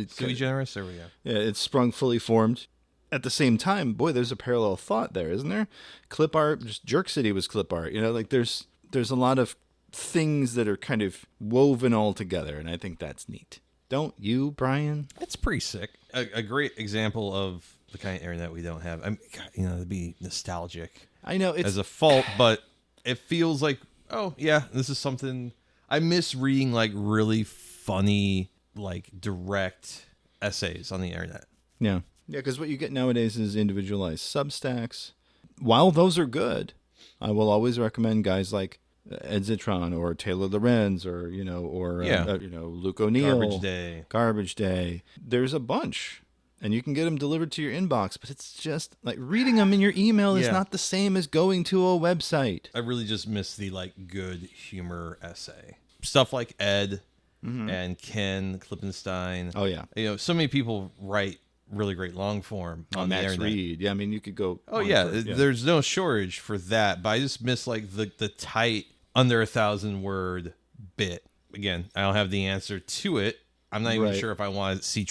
Sui generis? There we go. Yeah, it's sprung fully formed. At the same time, boy, there's a parallel thought there, isn't there? Clip art, just Jerk City was clip art. You know, like there's a lot of things that are kind of woven all together, and I think that's neat. Don't you, Brian? It's pretty sick. A great example of the kind of internet we don't have. It'd be nostalgic. I know it's as a fault, but it feels like, oh yeah, this is something I miss reading. Like really funny, like direct essays on the internet. Yeah. Yeah, because what you get nowadays is individualized Substacks. While those are good, I will always recommend guys like Ed Zitron or Taylor Lorenz or Luke O'Neill. Garbage Day. There's a bunch and you can get them delivered to your inbox, but it's just like reading them in your email is not the same as going to a website. I really just miss the good humor essay. Stuff like Ed and Ken Klippenstein. Oh yeah. So many people write really great long form on Max the internet. Reed. Yeah, I mean you could go. Oh yeah, there's no shortage for that, but I just miss the tight under 1,000-word bit. Again, I don't have the answer to it. I'm not even sure if I want to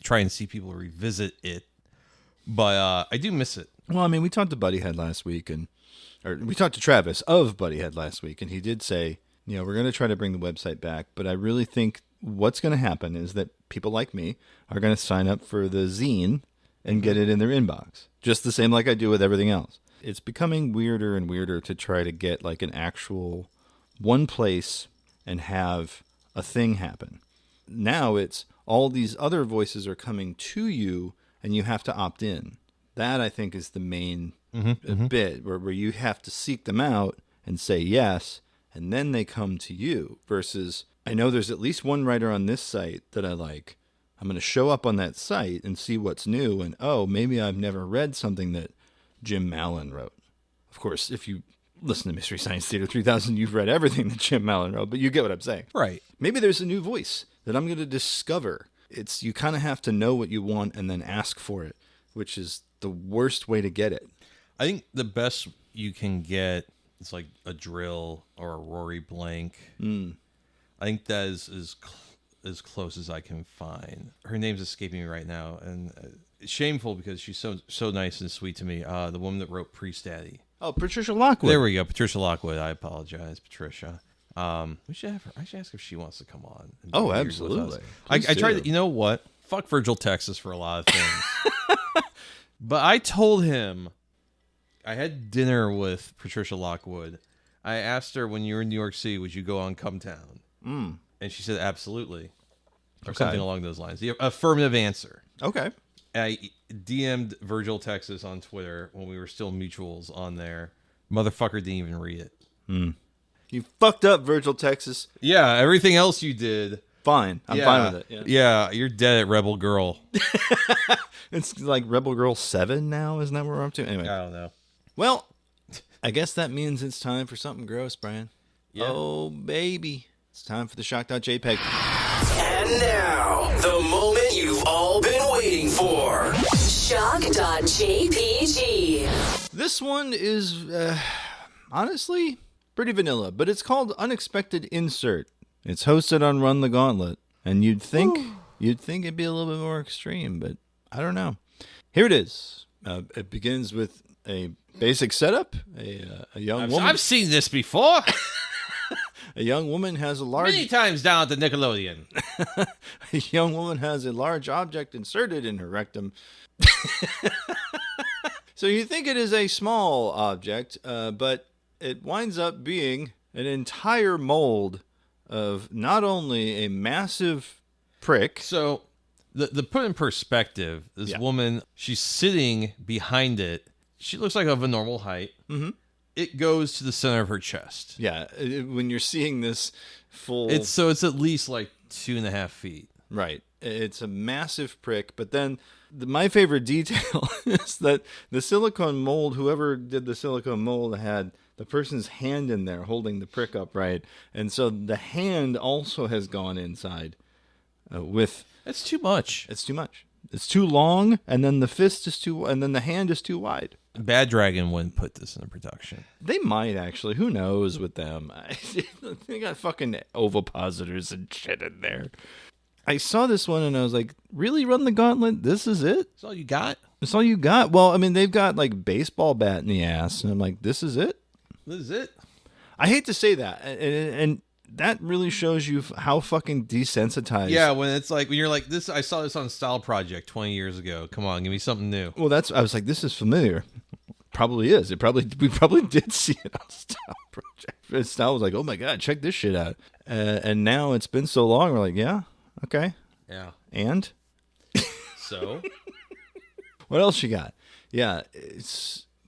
try and see people revisit it, but I do miss it. Well, I mean, we talked to Buddyhead last week, or we talked to Travis of Buddyhead last week, and he did say, we're going to try to bring the website back, but I really think what's going to happen is that people like me are going to sign up for the zine and get it in their inbox, just the same like I do with everything else. It's becoming weirder and weirder to try to get like an actual one place and have a thing happen. Now it's all these other voices are coming to you and you have to opt in. That I think is the main bit where you have to seek them out and say yes, and then they come to you versus I know there's at least one writer on this site that I like. I'm going to show up on that site and see what's new. And, maybe I've never read something that Jim Mallon wrote. Of course, if you listen to Mystery Science Theater 3000, you've read everything that Jim Mallon wrote, but you get what I'm saying. Right. Maybe there's a new voice that I'm going to discover. You kind of have to know what you want and then ask for it, which is the worst way to get it. I think the best you can get is like a Drill or a Rory Blank. I think that is as close as I can find. Her name's escaping me right now, and it's shameful because she's so nice and sweet to me. The woman that wrote Priest Daddy. Oh, Patricia Lockwood. There we go, Patricia Lockwood. I apologize, Patricia. We should have her. I should ask if she wants to come on. And do Weird with us. I tried to, you know what? Fuck Virgil Texas for a lot of things. But I told him, I had dinner with Patricia Lockwood. I asked her, when you were in New York City, would you go on Come Town? And she said, absolutely. Or something along those lines. The affirmative answer. Okay. I DM'd Virgil Texas on Twitter when we were still mutuals on there. Motherfucker didn't even read it. You fucked up, Virgil Texas. Yeah, everything else you did. Fine. I'm fine with it. Yeah, you're dead at Rebel Girl. It's like Rebel Girl 7 now, isn't that what we're up to? Anyway. I don't know. Well, I guess that means it's time for something gross, Brian. Yeah. Oh, baby. It's time for the shock.jpg. And now, the moment you've all been waiting for. Shock.jpg. This one is, honestly, pretty vanilla, but it's called Unexpected Insert. It's hosted on Run the Gauntlet, and you'd think it'd be a little bit more extreme, but I don't know. Here it is. It begins with a basic setup. A young woman. I've seen this before. A young woman has a large... Many times down at the Nickelodeon. A young woman has a large object inserted in her rectum. So you think it is a small object, but it winds up being an entire mold of not only a massive prick... So, the put in perspective, this woman, she's sitting behind it. She looks like of a normal height. Mm-hmm. It goes to the center of her chest. Yeah, when you're seeing this full... It's at least like 2.5 feet. Right. It's a massive prick, but then my favorite detail is that the silicone mold, whoever did the silicone mold had the person's hand in there holding the prick upright, and so the hand also has gone inside with... That's too much. It's too much. It's too long, and then the fist is too... and then the hand is too wide. Bad Dragon wouldn't put this in production. They might, actually. Who knows with them? They got fucking ovipositors and shit in there. I saw this one and I was like, really, Run the Gauntlet? This is it? That's all you got? That's all you got? Well, I mean, they've got like baseball bat in the ass. And I'm like, this is it? This is it? I hate to say that. And that really shows you how fucking desensitized. Yeah, when it's like, when you're like, this, I saw this on Style Project 20 years ago. Come on, give me something new. Well, I was like, this is familiar. Probably is. We probably did see it on Style Project. And Style was like, oh my God, check this shit out. And now it's been so long, we're like, yeah, okay. Yeah. And? So? What else you got? Yeah,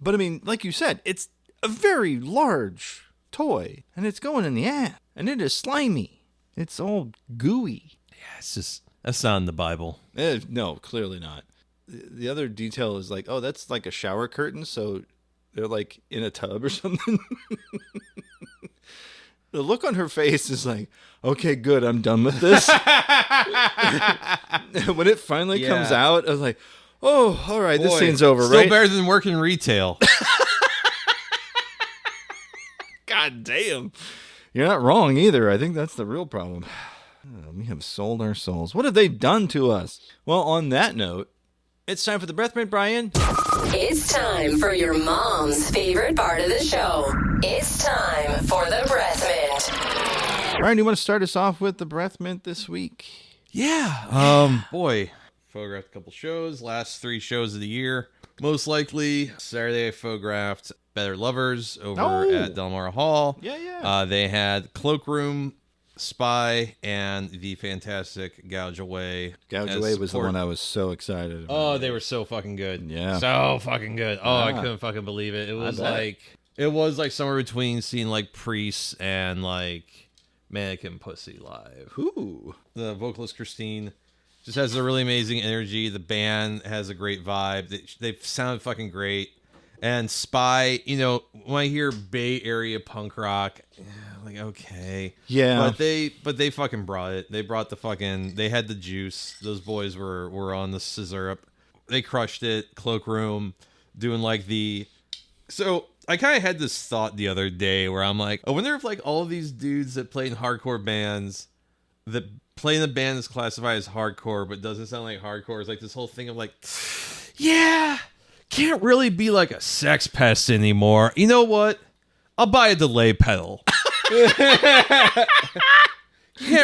but I mean, like you said, it's a very large toy, and it's going in the ass, and it is slimy. It's all gooey. Yeah, it's just, that's not in the Bible. No, clearly not. the other detail is like, oh, that's like a shower curtain, so they're like in a tub or something. The look on her face is like, okay, good, I'm done with this. When it finally comes out, I was like, oh, all right, this scene's over, still right? Still better than working retail. God damn. You're not wrong either. I think that's the real problem. We have sold our souls. What have they done to us? Well, on that note, it's time for the breath mint, Brian. It's time for your mom's favorite part of the show. It's time for the breath mint. Brian, you want to start us off with the breath mint this week? Yeah. Boy, photographed a couple shows, last 3 shows of the year. Most likely, Saturday I photographed Better Lovers over at Del Mar Hall. Yeah. They had Cloakroom, Spy, and the fantastic Gouge Away. Gouge Away was the one I was so excited about. Oh, they were so fucking good. Yeah. So fucking good. Oh, I couldn't fucking believe it. It was like somewhere between seeing like Priest and like Mannequin Pussy live. Ooh. The vocalist Christine just has a really amazing energy. The band has a great vibe. They sound fucking great. And Spy, you know, when I hear Bay Area punk rock, I'm like, okay. Yeah. But they fucking brought it. They brought they had the juice. Those boys were on the scissor. They crushed it. Cloakroom, doing like so I kind of had this thought the other day where I'm like, I wonder if like all of these dudes that play in hardcore bands that play in a band that's classified as hardcore but doesn't sound like hardcore is like this whole thing of like, yeah, can't really be like a sex pest anymore. You know what? I'll buy a delay pedal. Can't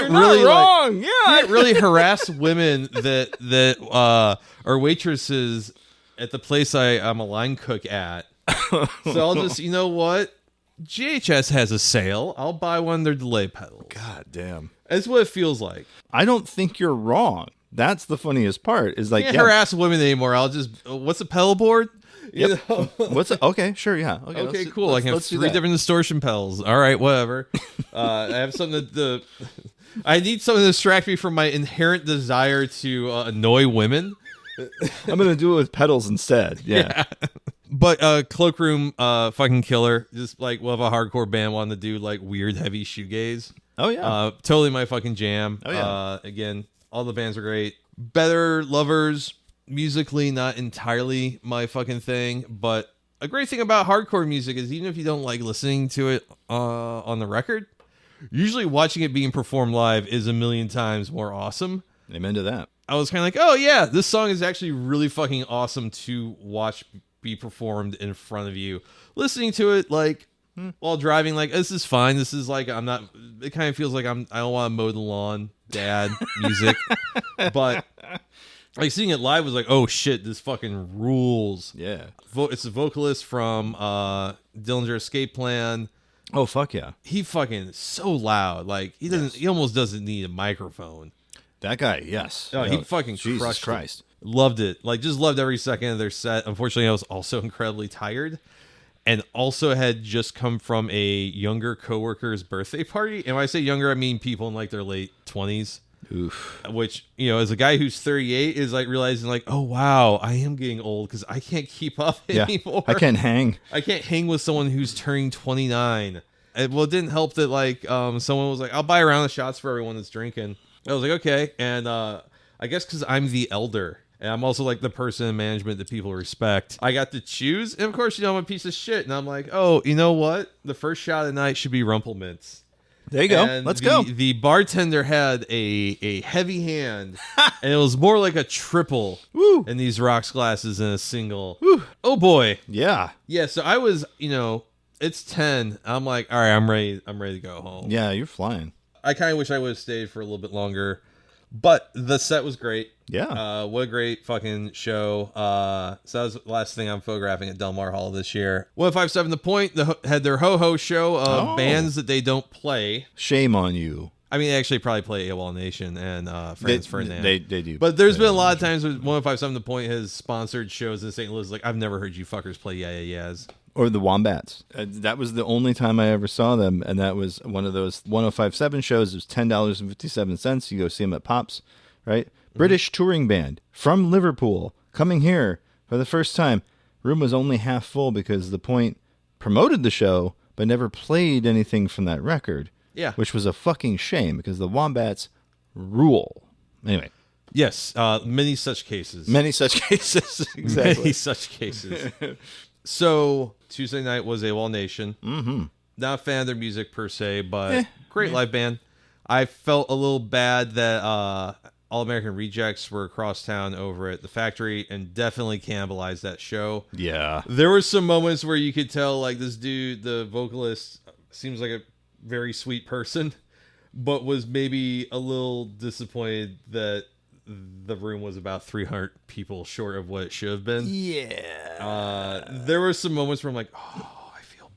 really wrong. Can't really harass women that are waitresses at the place I'm a line cook at. So I'll just, you know what? GHS has a sale. I'll buy one of their delay pedals. God damn. That's what it feels like. I don't think you're wrong. That's the funniest part. Is like, can't harass women anymore. I'll just, what's a pedal board? Yep. You know? Okay, sure, yeah. Okay, cool. I can have 3 different distortion pedals. All right, whatever. I have something I need something to distract me from my inherent desire to annoy women. I'm gonna do it with pedals instead. Yeah. But Cloakroom, fucking killer. Just like we'll have a hardcore band wanting to do like weird heavy shoegaze. Oh yeah. Totally my fucking jam. Oh yeah. Again, all the bands are great. Better Lovers, musically not entirely my fucking thing, but a great thing about hardcore music is even if you don't like listening to it on the record, usually watching it being performed live is a million times more awesome. Amen to that. I was kind of like, oh yeah, this song is actually really fucking awesome to watch be performed in front of you. Listening to it like while driving, like this is fine. This is like I'm not. It kind of feels like I don't want to mow the lawn, dad music, but like seeing it live was like, oh shit, this fucking rules. Yeah, it's a vocalist from Dillinger Escape Plan. Oh fuck yeah, he fucking so loud. Like he doesn't. Yes. He almost doesn't need a microphone. That guy, yes. Oh, he fucking Jesus crushed Christ. It. Loved it. Like, just loved every second of their set. Unfortunately, I was also incredibly tired and also had just come from a younger coworker's birthday party. And when I say younger, I mean people in like their late 20s. Oof. Which, you know, as a guy who's 38 is like realizing like, oh, wow, I am getting old because I can't keep up anymore. I can't hang. I can't hang with someone who's turning 29. It didn't help that like someone was like, I'll buy a round of shots for everyone that's drinking. I was like, okay. And I guess because I'm the elder and I'm also like the person in management that people respect, I got to choose. And of course, you know, I'm a piece of shit. And I'm like, oh, you know what? The first shot of the night should be Rumplemints. There you go. And Let's go. The bartender had a heavy hand and it was more like a triple in these rocks glasses than a single. Woo. Oh boy. Yeah. Yeah. So I was, you know, it's 10. I'm like, all right, I'm ready to go home. Yeah, you're flying. I kind of wish I would have stayed for a little bit longer, but the set was great. Yeah. What a great fucking show. So that was the last thing I'm photographing at Del Mar Hall this year. 157 The Point had their ho-ho show of bands that they don't play. Shame on you. I mean, they actually probably play AWOL Nation and Franz Ferdinand. They do. But there's been a lot of times when 157 The Point has sponsored shows in St. Louis. Like, I've never heard you fuckers play Yeah Yeah Yeahs. Or the Wombats. That was the only time I ever saw them, and that was one of those 1057 shows. It was $10.57. You go see them at Pops, right? Mm-hmm. British touring band from Liverpool coming here for the first time. Room was only half full because The Point promoted the show but never played anything from that record. Yeah. Which was a fucking shame because the Wombats rule. Anyway. Yes, many such cases. Many such cases. Exactly. Many such cases. So, Tuesday night was AWOL Nation. Mm-hmm. Not a fan of their music per se, but great live band. I felt a little bad that All American Rejects were across town over at the factory and definitely cannibalized that show. Yeah. There were some moments where you could tell, like, this dude, the vocalist, seems like a very sweet person, but was maybe a little disappointed that the room was about 300 people short of what it should have been. Yeah. There were some moments where I'm like, oh, I feel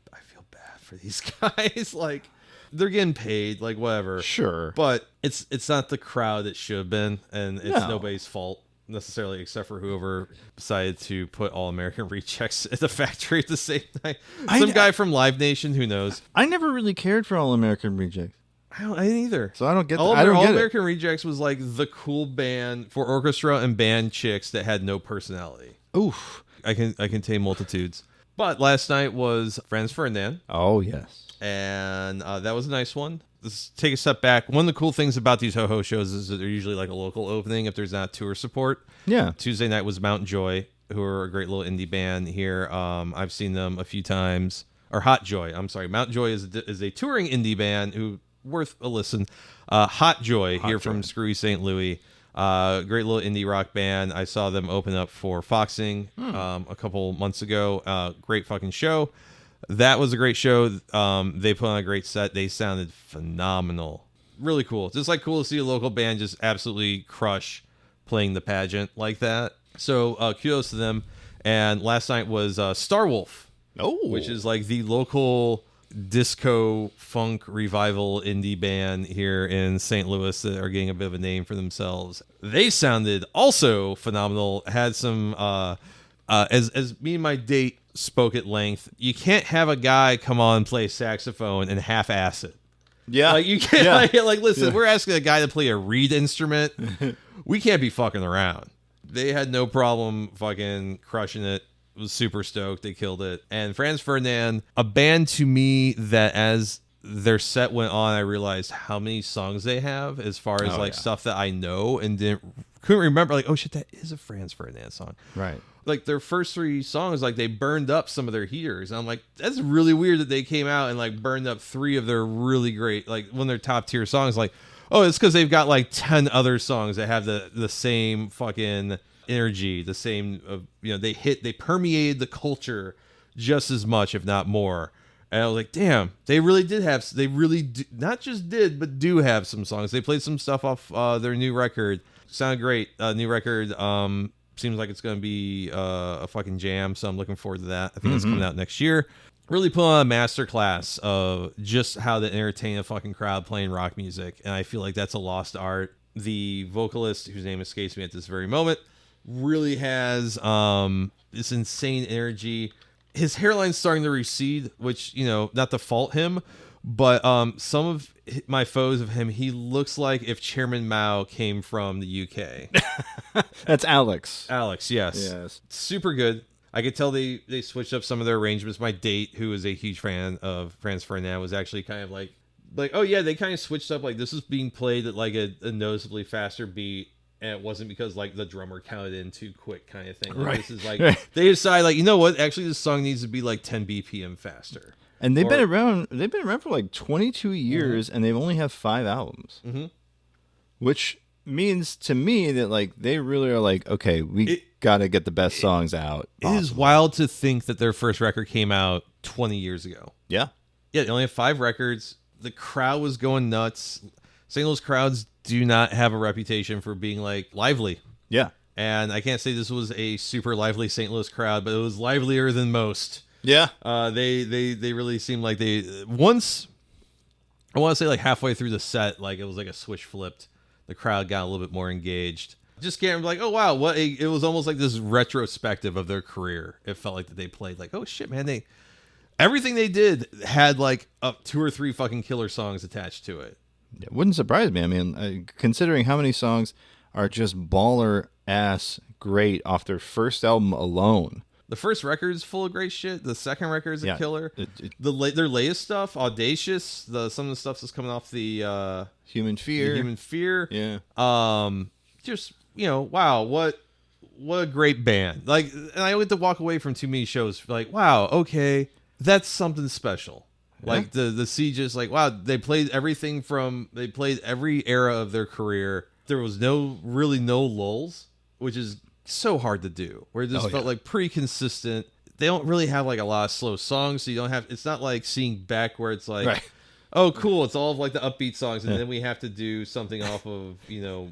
bad for these guys. Like, they're getting paid, like, whatever. Sure. But it's not the crowd it should have been, and it's nobody's fault necessarily except for whoever decided to put All American Rejects at the factory at the same night. Some guy from Live Nation, who knows? I never really cared for All American Rejects. I didn't either. So I don't get All I don't get American Rejects was like the cool band for orchestra and band chicks that had no personality. Oof. I can contain multitudes. But last night was Franz Ferdinand. Oh, yes. And that was a nice one. Let's take a step back. One of the cool things about these ho-ho shows is that they're usually like a local opening if there's not tour support. Yeah. Tuesday night was Mount Joy, who are a great little indie band here. I've seen them a few times. Or Hot Joy. I'm sorry. Mount Joy is a touring indie band who worth a listen. Hot Joy here from Screwy St. Louis. Great little indie rock band. I saw them open up for Foxing a couple months ago. Great fucking show. That was a great show. They put on a great set. They sounded phenomenal. Really cool. Just like cool to see a local band just absolutely crush playing the pageant like that. So kudos to them. And last night was Starwolf, which is like the local disco funk revival indie band here in St. Louis that are getting a bit of a name for themselves. They sounded also phenomenal. Had some as me and my date spoke at length, you can't have a guy come on and play saxophone and half-ass it. Yeah. Like you can't like listen, we're asking a guy to play a reed instrument. We can't be fucking around. They had no problem fucking crushing it. Was super stoked. They killed it. And Franz Ferdinand, a band to me that as their set went on, I realized how many songs they have as far as stuff that I know and couldn't remember. Like, oh shit, that is a Franz Ferdinand song. Right. Like their first 3 songs, like they burned up some of their heaters. And I'm like, that's really weird that they came out and like burned up 3 of their really great, like one of their top tier songs. Like, oh, it's because they've got like 10 other songs that have the same fucking energy, the same they permeated the culture just as much, if not more. And I was like, damn, they really not just did, but do have some songs. They played some stuff off their new record. Sounded great. New record seems like it's going to be a fucking jam, so I'm looking forward to that. I think it's coming out next year. Really put on a masterclass of just how to entertain a fucking crowd playing rock music, and I feel like that's a lost art. The vocalist, whose name escapes me at this very moment, really has this insane energy. His hairline's starting to recede, which, not to fault him, but some of my photos of him, he looks like if Chairman Mao came from the UK. That's Alex. Alex, yes. Super good. I could tell they switched up some of their arrangements. My date, who is a huge fan of Franz Ferdinand, was actually kind of like, oh yeah, they kind of switched up. Like this is being played at like a noticeably faster beat. And it wasn't because like the drummer counted in too quick kind of thing. Like, right. This is like they decide like, you know what? Actually, this song needs to be like 10 BPM faster. And they've been around. They've been around for like 22 years, and they've only have 5 albums. Which means to me that like they really are like, okay, we got to get the best songs out. It is wild to think that their first record came out 20 years ago. Yeah. Yeah, they only have 5 records. The crowd was going nuts. St. Louis crowds do not have a reputation for being like lively. Yeah. And I can't say this was a super lively St. Louis crowd, but it was livelier than most. Yeah. They really seemed like once, I want to say like halfway through the set, like it was like a switch flipped. The crowd got a little bit more engaged. Just can't like, oh wow, it was almost like this retrospective of their career. It felt like that they played like, oh shit, man, everything they did had like 2 or 3 fucking killer songs attached to it. It wouldn't surprise me. I mean, considering how many songs are just baller ass great off their first album alone. The first record's full of great shit. The second record's a killer. Their latest stuff, Audacious. Some of the stuff that's coming off the Human Fear. Human Fear. Yeah. Just wow, what a great band. Like, and I went to walk away from too many shows like, wow, okay, that's something special. Yeah. Like the Sieges, like, wow, they played everything they played every era of their career. There was no lulls, which is so hard to do, where it just felt like pretty consistent. They don't really have like a lot of slow songs, so you don't have, it's not like seeing Beck where it's like, oh cool, it's all of like the upbeat songs, and then we have to do something off of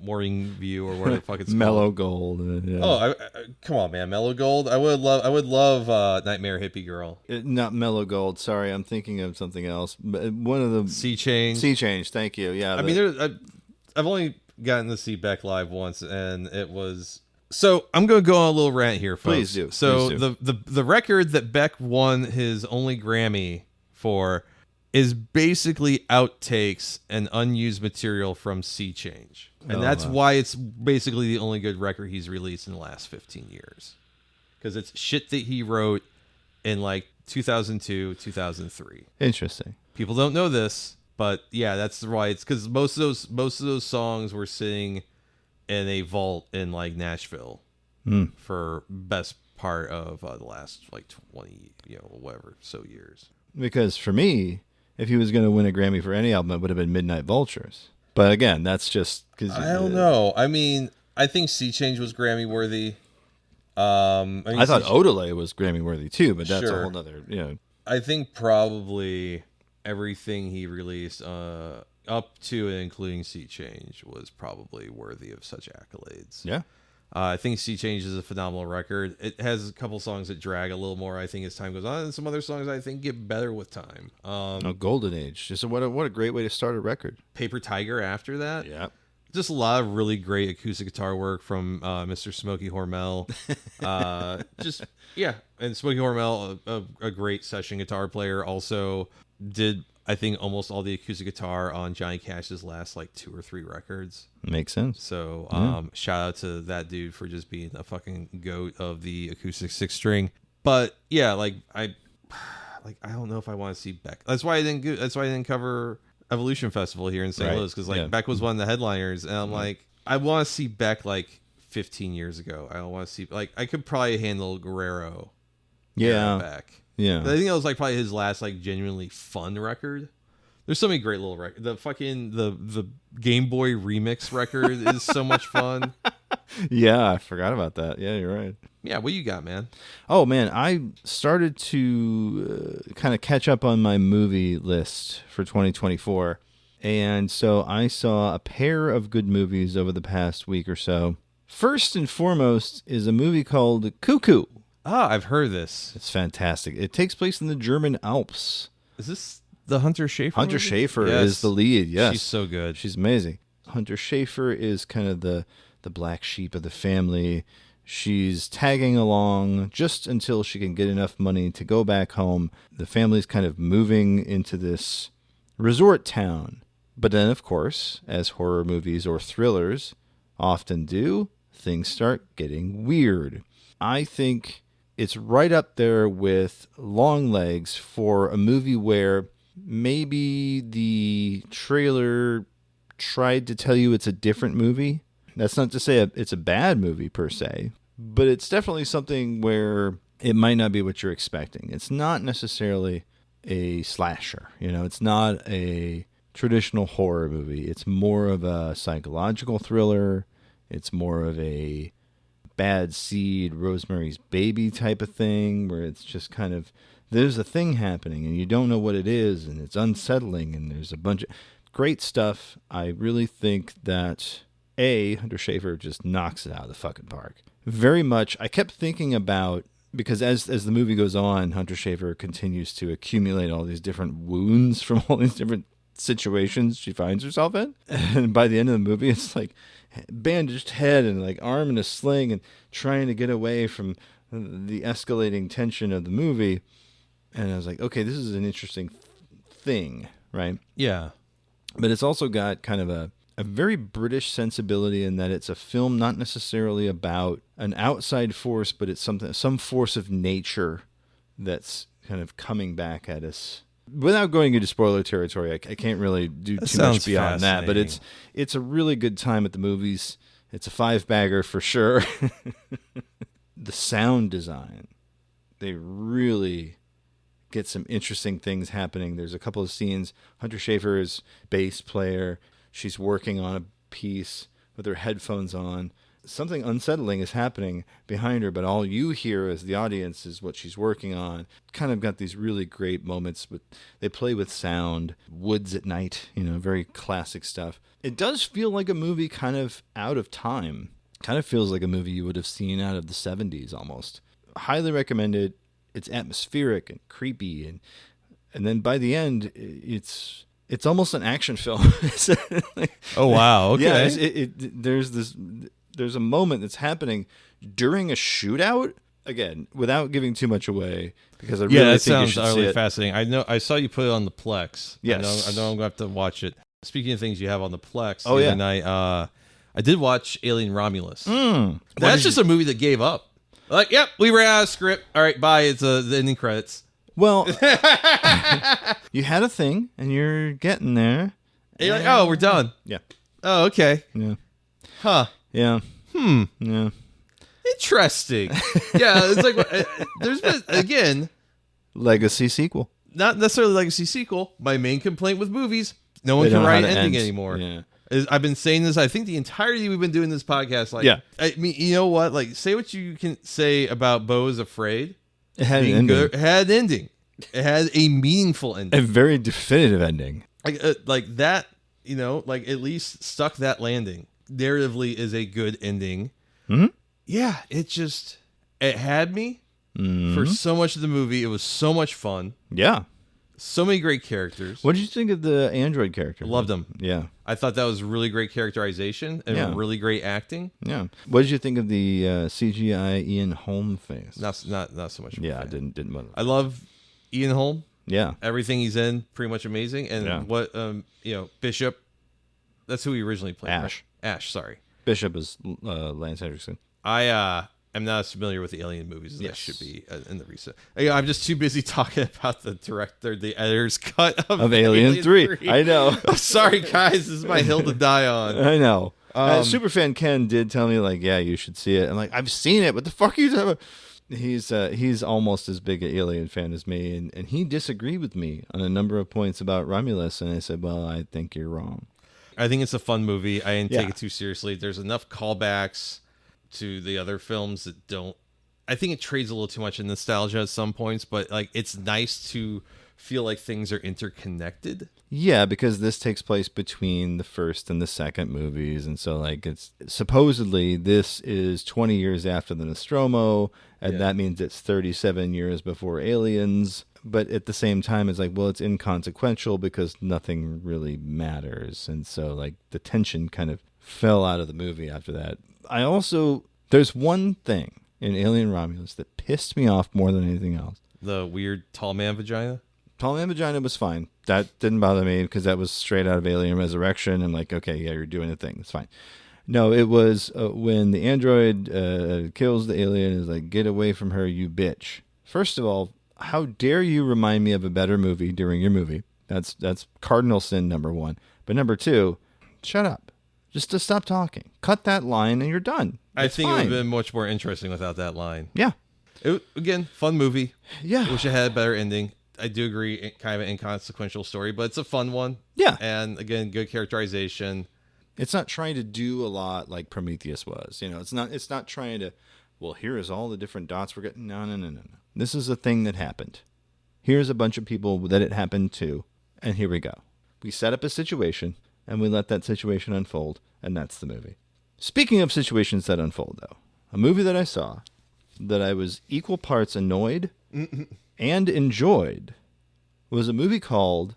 Morning View or whatever the fuck it's Mellow called. Gold. I come on, man, Mellow Gold. I would love Nightmare Hippie Girl. Not Mellow Gold, sorry, I'm thinking of something else, but one of the Sea Change, thank you. Yeah, I mean, I've only gotten to see Beck live once, and it was. So I'm going to go on a little rant here, folks. Please do. So Please do. The record that Beck won his only Grammy for is basically outtakes and unused material from Sea Change. And that's why it's basically the only good record he's released in the last 15 years. Because it's shit that he wrote in like 2002, 2003. Interesting. People don't know this, but yeah, that's why. It's because most of those songs were sitting in a vault in like Nashville for best part of the last like 20 whatever years. Because for me, if he was going to win a Grammy for any album, it would have been Midnight Vultures. But again, that's just because I don't know. I mean, I think Sea Change was Grammy worthy. I thought Odelay was Grammy worthy too, but that's a whole nother. I think probably everything he released up to and including Sea Change was probably worthy of such accolades. Yeah. I think Sea Change is a phenomenal record. It has a couple songs that drag a little more, I think, as time goes on, and some other songs I think get better with time. Golden Age. Just what a great way to start a record. Paper Tiger after that. Yeah. Just a lot of really great acoustic guitar work from Mr. Smokey Hormel. And Smokey Hormel, a great session guitar player, also did, I think, almost all the acoustic guitar on Johnny Cash's last like 2 or 3 records. Makes sense. So shout out to that dude for just being a fucking goat of the acoustic 6-string. But yeah, I don't know if I want to see Beck. That's why I didn't cover Evolution Festival here in St. Louis, because Beck was one of the headliners, and I'm like, I want to see Beck like 15 years ago. I don't want to see, like, I could probably handle Guerrero. Beck. Yeah, but I think that was like probably his last like genuinely fun record. There's so many great little records. The fucking the Game Boy remix record is so much fun. Yeah, I forgot about that. Yeah, you're right. Yeah, what you got, man? Oh man, I started to kind of catch up on my movie list for 2024, and so I saw a pair of good movies over the past week or so. First and foremost is a movie called Cuckoo. Ah, I've heard this. It's fantastic. It takes place in the German Alps. Is this the Hunter Schafer Hunter movie? Schafer is the lead, yes. She's so good. She's amazing. Hunter Schafer is kind of the black sheep of the family. She's tagging along just until she can get enough money to go back home. The family's kind of moving into this resort town. But then, of course, as horror movies or thrillers often do, things start getting weird. I think it's right up there with Longlegs for a movie where maybe the trailer tried to tell you it's a different movie. That's not to say it's a bad movie per se, but it's definitely something where it might not be what you're expecting. It's not necessarily a slasher. It's not a traditional horror movie. It's more of a psychological thriller. It's more of a Bad Seed, Rosemary's Baby type of thing, where it's just kind of, there's a thing happening and you don't know what it is, and it's unsettling, and there's a bunch of great stuff. I really think that Hunter Schafer just knocks it out of the fucking park. Very much. I kept thinking about, because as the movie goes on, Hunter Schafer continues to accumulate all these different wounds from all these different situations she finds herself in. And by the end of the movie, it's like bandaged head and like arm in a sling and trying to get away from the escalating tension of the movie. And I was like, okay, this is an interesting thing, right? Yeah. But it's also got kind of a a very British sensibility in that it's a film not necessarily about an outside force, but it's some force of nature that's kind of coming back at us. Without going into spoiler territory, I can't really do too much beyond that, but it's a really good time at the movies. It's a 5-bagger for sure. The sound design, they really get some interesting things happening. There's a couple of scenes. Hunter Schafer is bass player. She's working on a piece with her headphones on. Something unsettling is happening behind her, but all you hear as the audience is what she's working on. Kind of got these really great moments. They play with sound. Woods at night, very classic stuff. It does feel like a movie kind of out of time. Kind of feels like a movie you would have seen out of the 70s almost. Highly recommended. It's atmospheric and creepy, and then by the end, it's almost an action film. Oh wow! Okay. Yeah, there's a moment that's happening during a shootout. Again, without giving too much away, because I really think you should see it. Sounds utterly fascinating. I saw you put it on the Plex. Yes, I know I'm gonna have to watch it. Speaking of things you have on the Plex, the other night, I did watch Alien Romulus. That's just a movie that gave up. Like, yep, we ran out of script. All right, bye. It's the ending credits. Well, you had a thing, and you're getting there. And you're like, oh, we're done. Yeah. Oh, okay. Yeah. Huh. Yeah. Yeah. Interesting. Yeah, it's like there's been again legacy sequel. Not necessarily legacy sequel. My main complaint with movies: no one can write an ending anymore. Yeah. I've been saying this, I think, the entirety we've been doing this podcast. Like, yeah. I mean, you know what? Like, say what you can say about Beau is Afraid. It had an ending. It had an ending. It had a meaningful ending. A very definitive ending. Like that, like at least stuck that landing. Narratively is a good ending. Mm-hmm. Yeah, it had me for so much of the movie. It was so much fun. Yeah. So many great characters. What did you think of the android character? Loved him. Yeah. I thought that was really great characterization and really great acting. Yeah. What did you think of the CGI Ian Holm face? Not so much. Yeah, I didn't. I love Ian Holm. Yeah. Everything he's in, pretty much amazing. And what Bishop, that's who he originally played. Ash. Right? Ash, sorry. Bishop is Lance Henriksen. I'm not as familiar with the Alien movies as I should be in the recent. I'm just too busy talking about the editor's cut of Alien 3. I know. I'm sorry, guys. This is my hill to die on. I know. Superfan Ken did tell me, like, yeah, you should see it. I'm like, I've seen it. What the fuck are you talking about? He's almost as big an Alien fan as me, and he disagreed with me on a number of points about Romulus, and I said, well, I think you're wrong. I think it's a fun movie. I didn't take it too seriously. There's enough callbacks to the other films that don't. I think it trades a little too much in nostalgia at some points, but like it's nice to feel like things are interconnected. Yeah, because this takes place between the first and the second movies, and so like it's supposedly this is 20 years after the Nostromo, and that means it's 37 years before Aliens. But at the same time, it's like, well, it's inconsequential because nothing really matters, and so like the tension kind of fell out of the movie after that. There's one thing in Alien Romulus that pissed me off more than anything else. The weird tall man vagina? Tall man vagina was fine. That didn't bother me because that was straight out of Alien Resurrection. I'm like, okay, yeah, you're doing a thing. That's fine. No, it was when the android kills the alien and is like, get away from her, you bitch. First of all, how dare you remind me of a better movie during your movie? That's cardinal sin, number one. But number two, shut up. Just to stop talking. Cut that line and you're done. I think it would have been much more interesting without that line. Yeah. Again, fun movie. Yeah. Wish it had a better ending. I do agree, kind of an inconsequential story, but it's a fun one. Yeah. And again, good characterization. It's not trying to do a lot like Prometheus was. It's not trying to, well, here is all the different dots we're getting. No. This is a thing that happened. Here's a bunch of people that it happened to, and here we go. We set up a situation, and we let that situation unfold, and that's the movie. Speaking of situations that unfold, though, a movie that I saw that I was equal parts annoyed and enjoyed was a movie called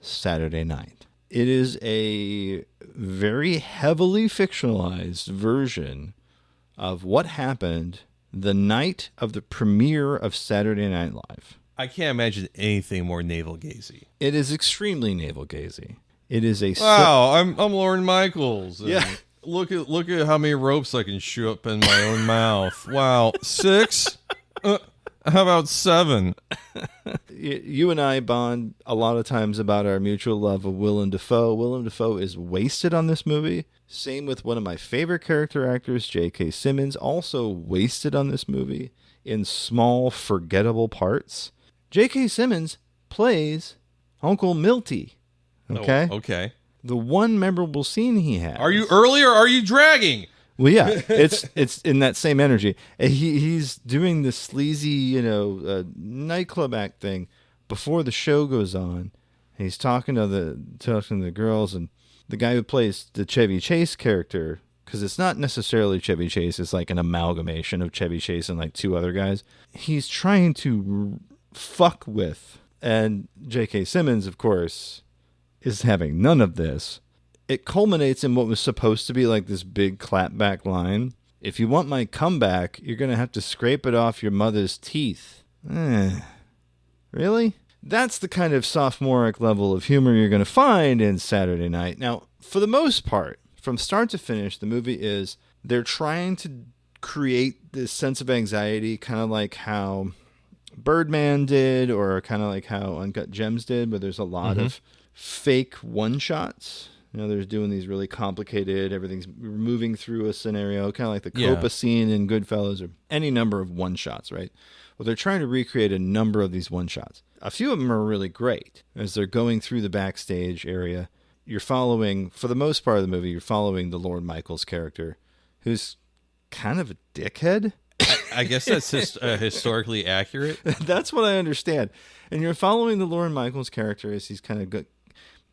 Saturday Night. It is a very heavily fictionalized version of what happened the night of the premiere of Saturday Night Live. I can't imagine anything more navel-gazy. It is extremely navel-gazy. It is a wow. I'm Lorne Michaels. Yeah. Look at how many ropes I can chew up in my own mouth. Wow, 6. How about 7? You and I bond a lot of times about our mutual love of Willem Dafoe. Willem Dafoe is wasted on this movie. Same with one of my favorite character actors, J.K. Simmons, also wasted on this movie in small, forgettable parts. J.K. Simmons plays Uncle Milty. Okay? Oh, okay. The one memorable scene he has. Are you early or are you dragging? Well, yeah, it's in that same energy. He's doing the sleazy, nightclub act thing before the show goes on. He's talking to the girls, and the guy who plays the Chevy Chase character, because it's not necessarily Chevy Chase, it's like an amalgamation of Chevy Chase and like 2 other guys. He's trying to fuck with, and J.K. Simmons, of course, is having none of this. It culminates in what was supposed to be like this big clapback line. If you want my comeback, you're going to have to scrape it off your mother's teeth. Really? That's the kind of sophomoric level of humor you're going to find in Saturday Night. Now, for the most part, from start to finish, the movie is they're trying to create this sense of anxiety, kind of like how Birdman did, or kind of like how Uncut Gems did, where there's a lot of fake one-shots. They're doing these really complicated, everything's moving through a scenario, kind of like the Copa scene in Goodfellas, or any number of one-shots, right? Well, they're trying to recreate a number of these one-shots. A few of them are really great. As they're going through the backstage area, you're following, for the most part of the movie, you're following the Lorne Michaels character, who's kind of a dickhead. I guess that's historically accurate. That's what I understand. And you're following the Lorne Michaels character as he's kind of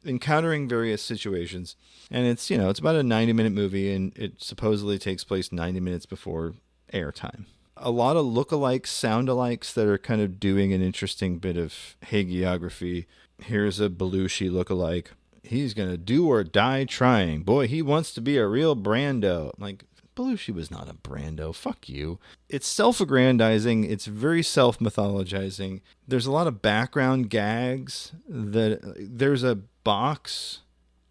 encountering various situations. And it's, it's about a 90-minute movie, and it supposedly takes place 90 minutes before airtime. A lot of look-alikes, sound-alikes that are kind of doing an interesting bit of hagiography. Here's a Belushi look-alike. He's going to do or die trying. Boy, he wants to be a real Brando. Like, Belushi was not a Brando. Fuck you. It's self-aggrandizing. It's very self-mythologizing. There's a lot of background gags. There's a box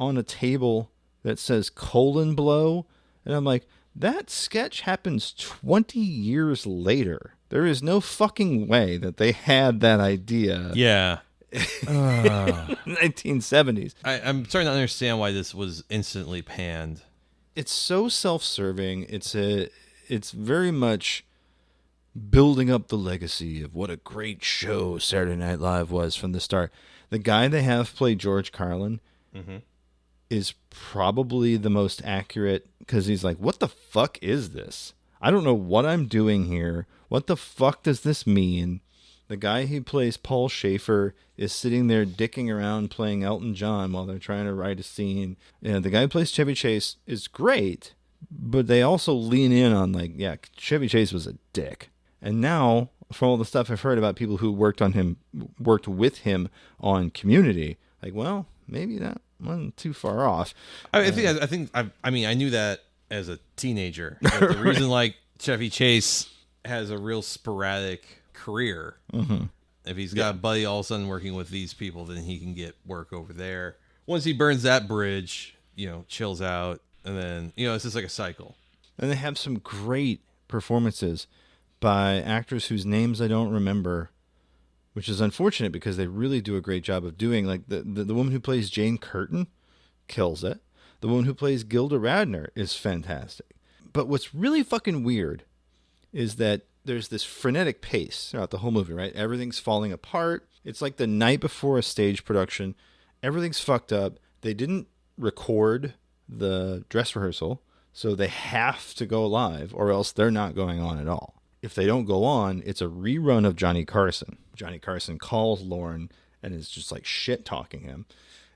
on a table that says colon blow. And I'm like, that sketch happens 20 years later. There is no fucking way that they had that idea. Yeah. 1970s. I'm starting to understand why this was instantly panned. It's so self-serving. It's very much building up the legacy of what a great show Saturday Night Live was from the start. The guy they have play George Carlin is probably the most accurate, because he's like, what the fuck is this? I don't know what I'm doing here. What the fuck does this mean? The guy who plays Paul Schaefer is sitting there dicking around playing Elton John while they're trying to write a scene. The guy who plays Chevy Chase is great, but they also lean in on Chevy Chase was a dick. And now, from all the stuff I've heard about people who worked with him on Community, maybe that wasn't too far off. I knew that as a teenager. The reason Chevy Chase has a real sporadic career. If he's got a buddy all of a sudden working with these people, then he can get work over there. Once he burns that bridge, chills out, and then it's just like a cycle. And they have some great performances by actors whose names I don't remember, which is unfortunate because they really do a great job of doing. Like the woman who plays Jane Curtin kills it. The woman who plays Gilda Radner is fantastic. But what's really fucking weird is that there's this frenetic pace throughout the whole movie, right? Everything's falling apart. It's like the night before a stage production. Everything's fucked up. They didn't record the dress rehearsal, so they have to go live, or else they're not going on at all. If they don't go on, it's a rerun of Johnny Carson. Johnny Carson calls Lorne and is just like shit-talking him.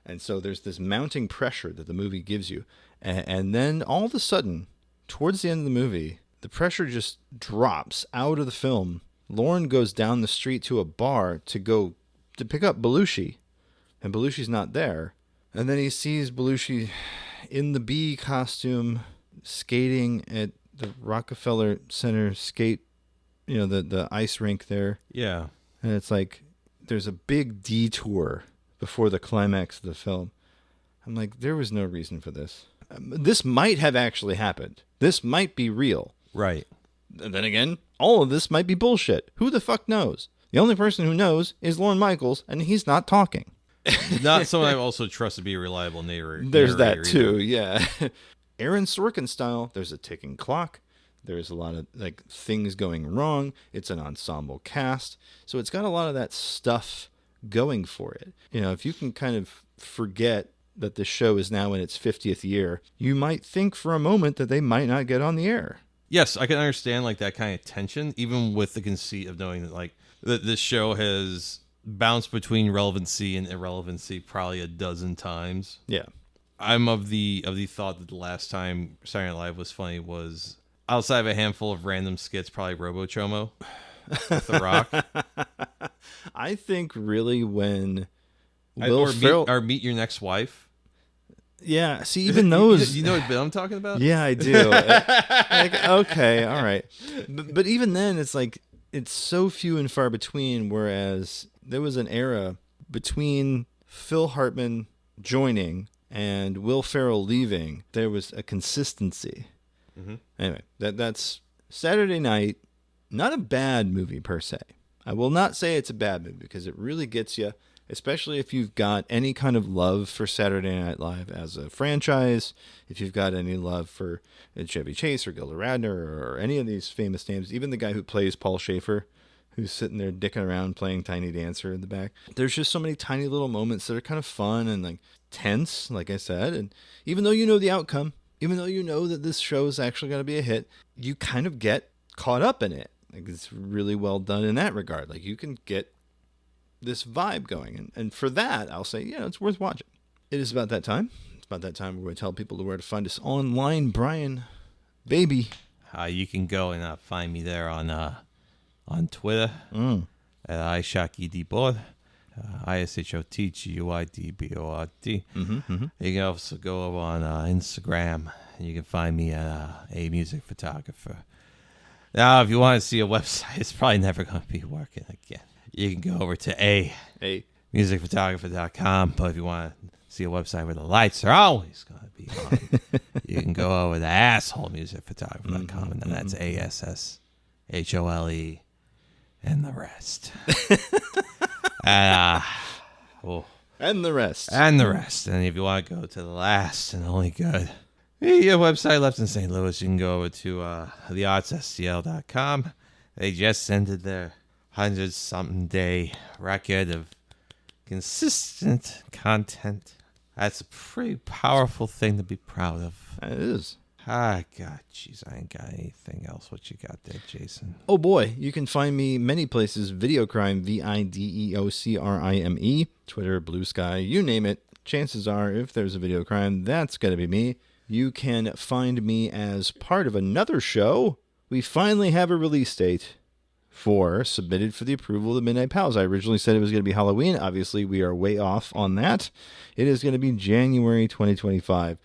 And so there's this mounting pressure that the movie gives you. And then all of a sudden, towards the end of the movie, the pressure just drops out of the film. Lorne goes down the street to a bar to pick up Belushi, and Belushi's not there. And then he sees Belushi in the bee costume skating at the Rockefeller Center skate, the ice rink there. Yeah. And it's like there's a big detour before the climax of the film. I'm like, there was no reason for this. This might have actually happened. This might be real. Right. And then again, all of this might be bullshit. Who the fuck knows? The only person who knows is Lorne Michaels, and he's not talking. Not someone I also trust to be a reliable narrator. There's that too, yeah. Aaron Sorkin style, there's a ticking clock. There's a lot of like things going wrong. It's an ensemble cast. So it's got a lot of that stuff going for it. You know, if you can kind of forget that the show is now in its 50th year, you might think for a moment that they might not get on the air. Yes, I can understand like that kind of tension, even with the conceit of knowing that like that this show has bounced between relevancy and irrelevancy probably a dozen times. Yeah. I'm of the thought that the last time Saturday Night Live was funny was outside of a handful of random skits, probably Robo Chomo with The Rock. I think really when Meet Your Next Wife. Yeah, see, even those... You know what bit I'm talking about? Yeah, I do. Like, okay, all right. But even then, it's like, it's so few and far between, whereas there was an era between Phil Hartman joining and Will Ferrell leaving, there was a consistency. Mm-hmm. Anyway, that's Saturday Night. Not a bad movie per se. I will not say it's a bad movie because it really gets you, especially if you've got any kind of love for Saturday Night Live as a franchise, if you've got any love for Chevy Chase or Gilda Radner or any of these famous names, even the guy who plays Paul Schaefer, who's sitting there dicking around playing Tiny Dancer in the back. There's just so many tiny little moments that are kind of fun and like tense, like I said. And even though you know the outcome, even though you know that this show is actually going to be a hit, you kind of get caught up in it. Like it's really well done in that regard. Like you can get this vibe going. And for that, I'll say, yeah, it's worth watching. It is about that time. It's about that time we're going to tell people where to find us online. Brian, baby. You can go and find me there on Twitter at iShockEDBoard, ISHOTGUIDBORD. You can also go over on Instagram, and you can find me at A Music Photographer. Now, if you want to see a website, it's probably never going to be working again. You can go over to musicphotographer.com, but if you want to see a website where the lights are always going to be on, you can go over to assholemusicphotographer.com, and then that's ASSHOLE and the rest. And the rest. And the rest. And if you want to go to the last and only good website left in St. Louis, you can go over to theartsstl.com. They just ended their 100-something day record of consistent content. That's a pretty powerful thing to be proud of. It is. God, jeez, I ain't got anything else. What you got there, Jason? Oh boy, you can find me many places. Videocrime, VIDEOCRIME, Twitter, Blue Sky, you name it. Chances are, if there's a video crime, that's going to be me. You can find me as part of another show. We finally have a release date for Submitted for the Approval of the Midnight Pals. I originally said it was going to be Halloween. Obviously, we are way off on that. It is going to be January 2025,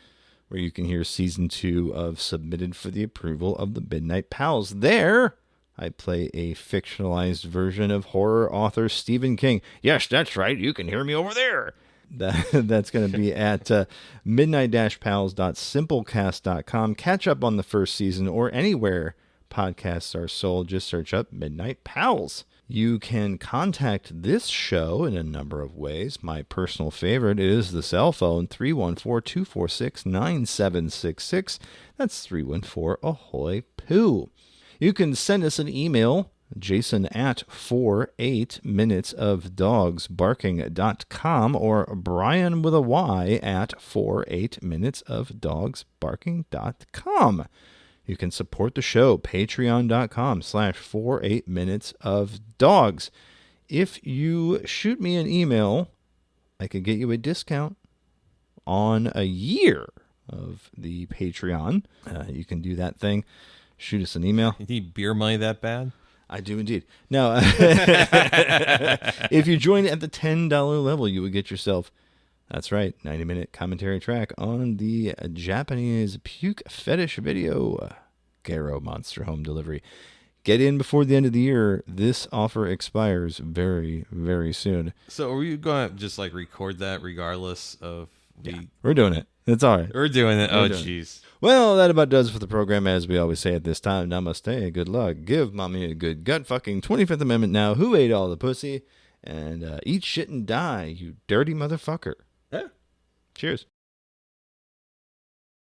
where you can hear Season 2 of Submitted for the Approval of the Midnight Pals. There, I play a fictionalized version of horror author Stephen King. Yes, that's right. You can hear me over there. That's going to be at midnight-pals.simplecast.com. Catch up on the first season or anywhere podcasts are sold. Just search up Midnight Pals. You can contact this show in a number of ways. My personal favorite is the cell phone, 314-246-9766. That's 314-AHOY POO. You can send us an email, Jason at 48minutesofdogsbarking.com or Brian with a Y at 48minutesofdogsbarking.com. You can support the show, patreon.com/48minutesofdogs. If you shoot me an email, I could get you a discount on a year of the Patreon. You can do that thing. Shoot us an email. You need beer money that bad? I do indeed. Now, if you join at the $10 level, you would get yourself, that's right, 90-minute commentary track on the Japanese puke fetish video, Garo Monster Home Delivery. Get in before the end of the year. This offer expires very, very soon. So are you going to just like record that regardless of We're doing it. It's all right. We're doing it. Oh, jeez. Well, that about does it for the program, as we always say at this time. Namaste, good luck. Give mommy a good gut fucking 25th Amendment now. Who ate all the pussy? And eat shit and die, you dirty motherfucker. Yeah. Cheers.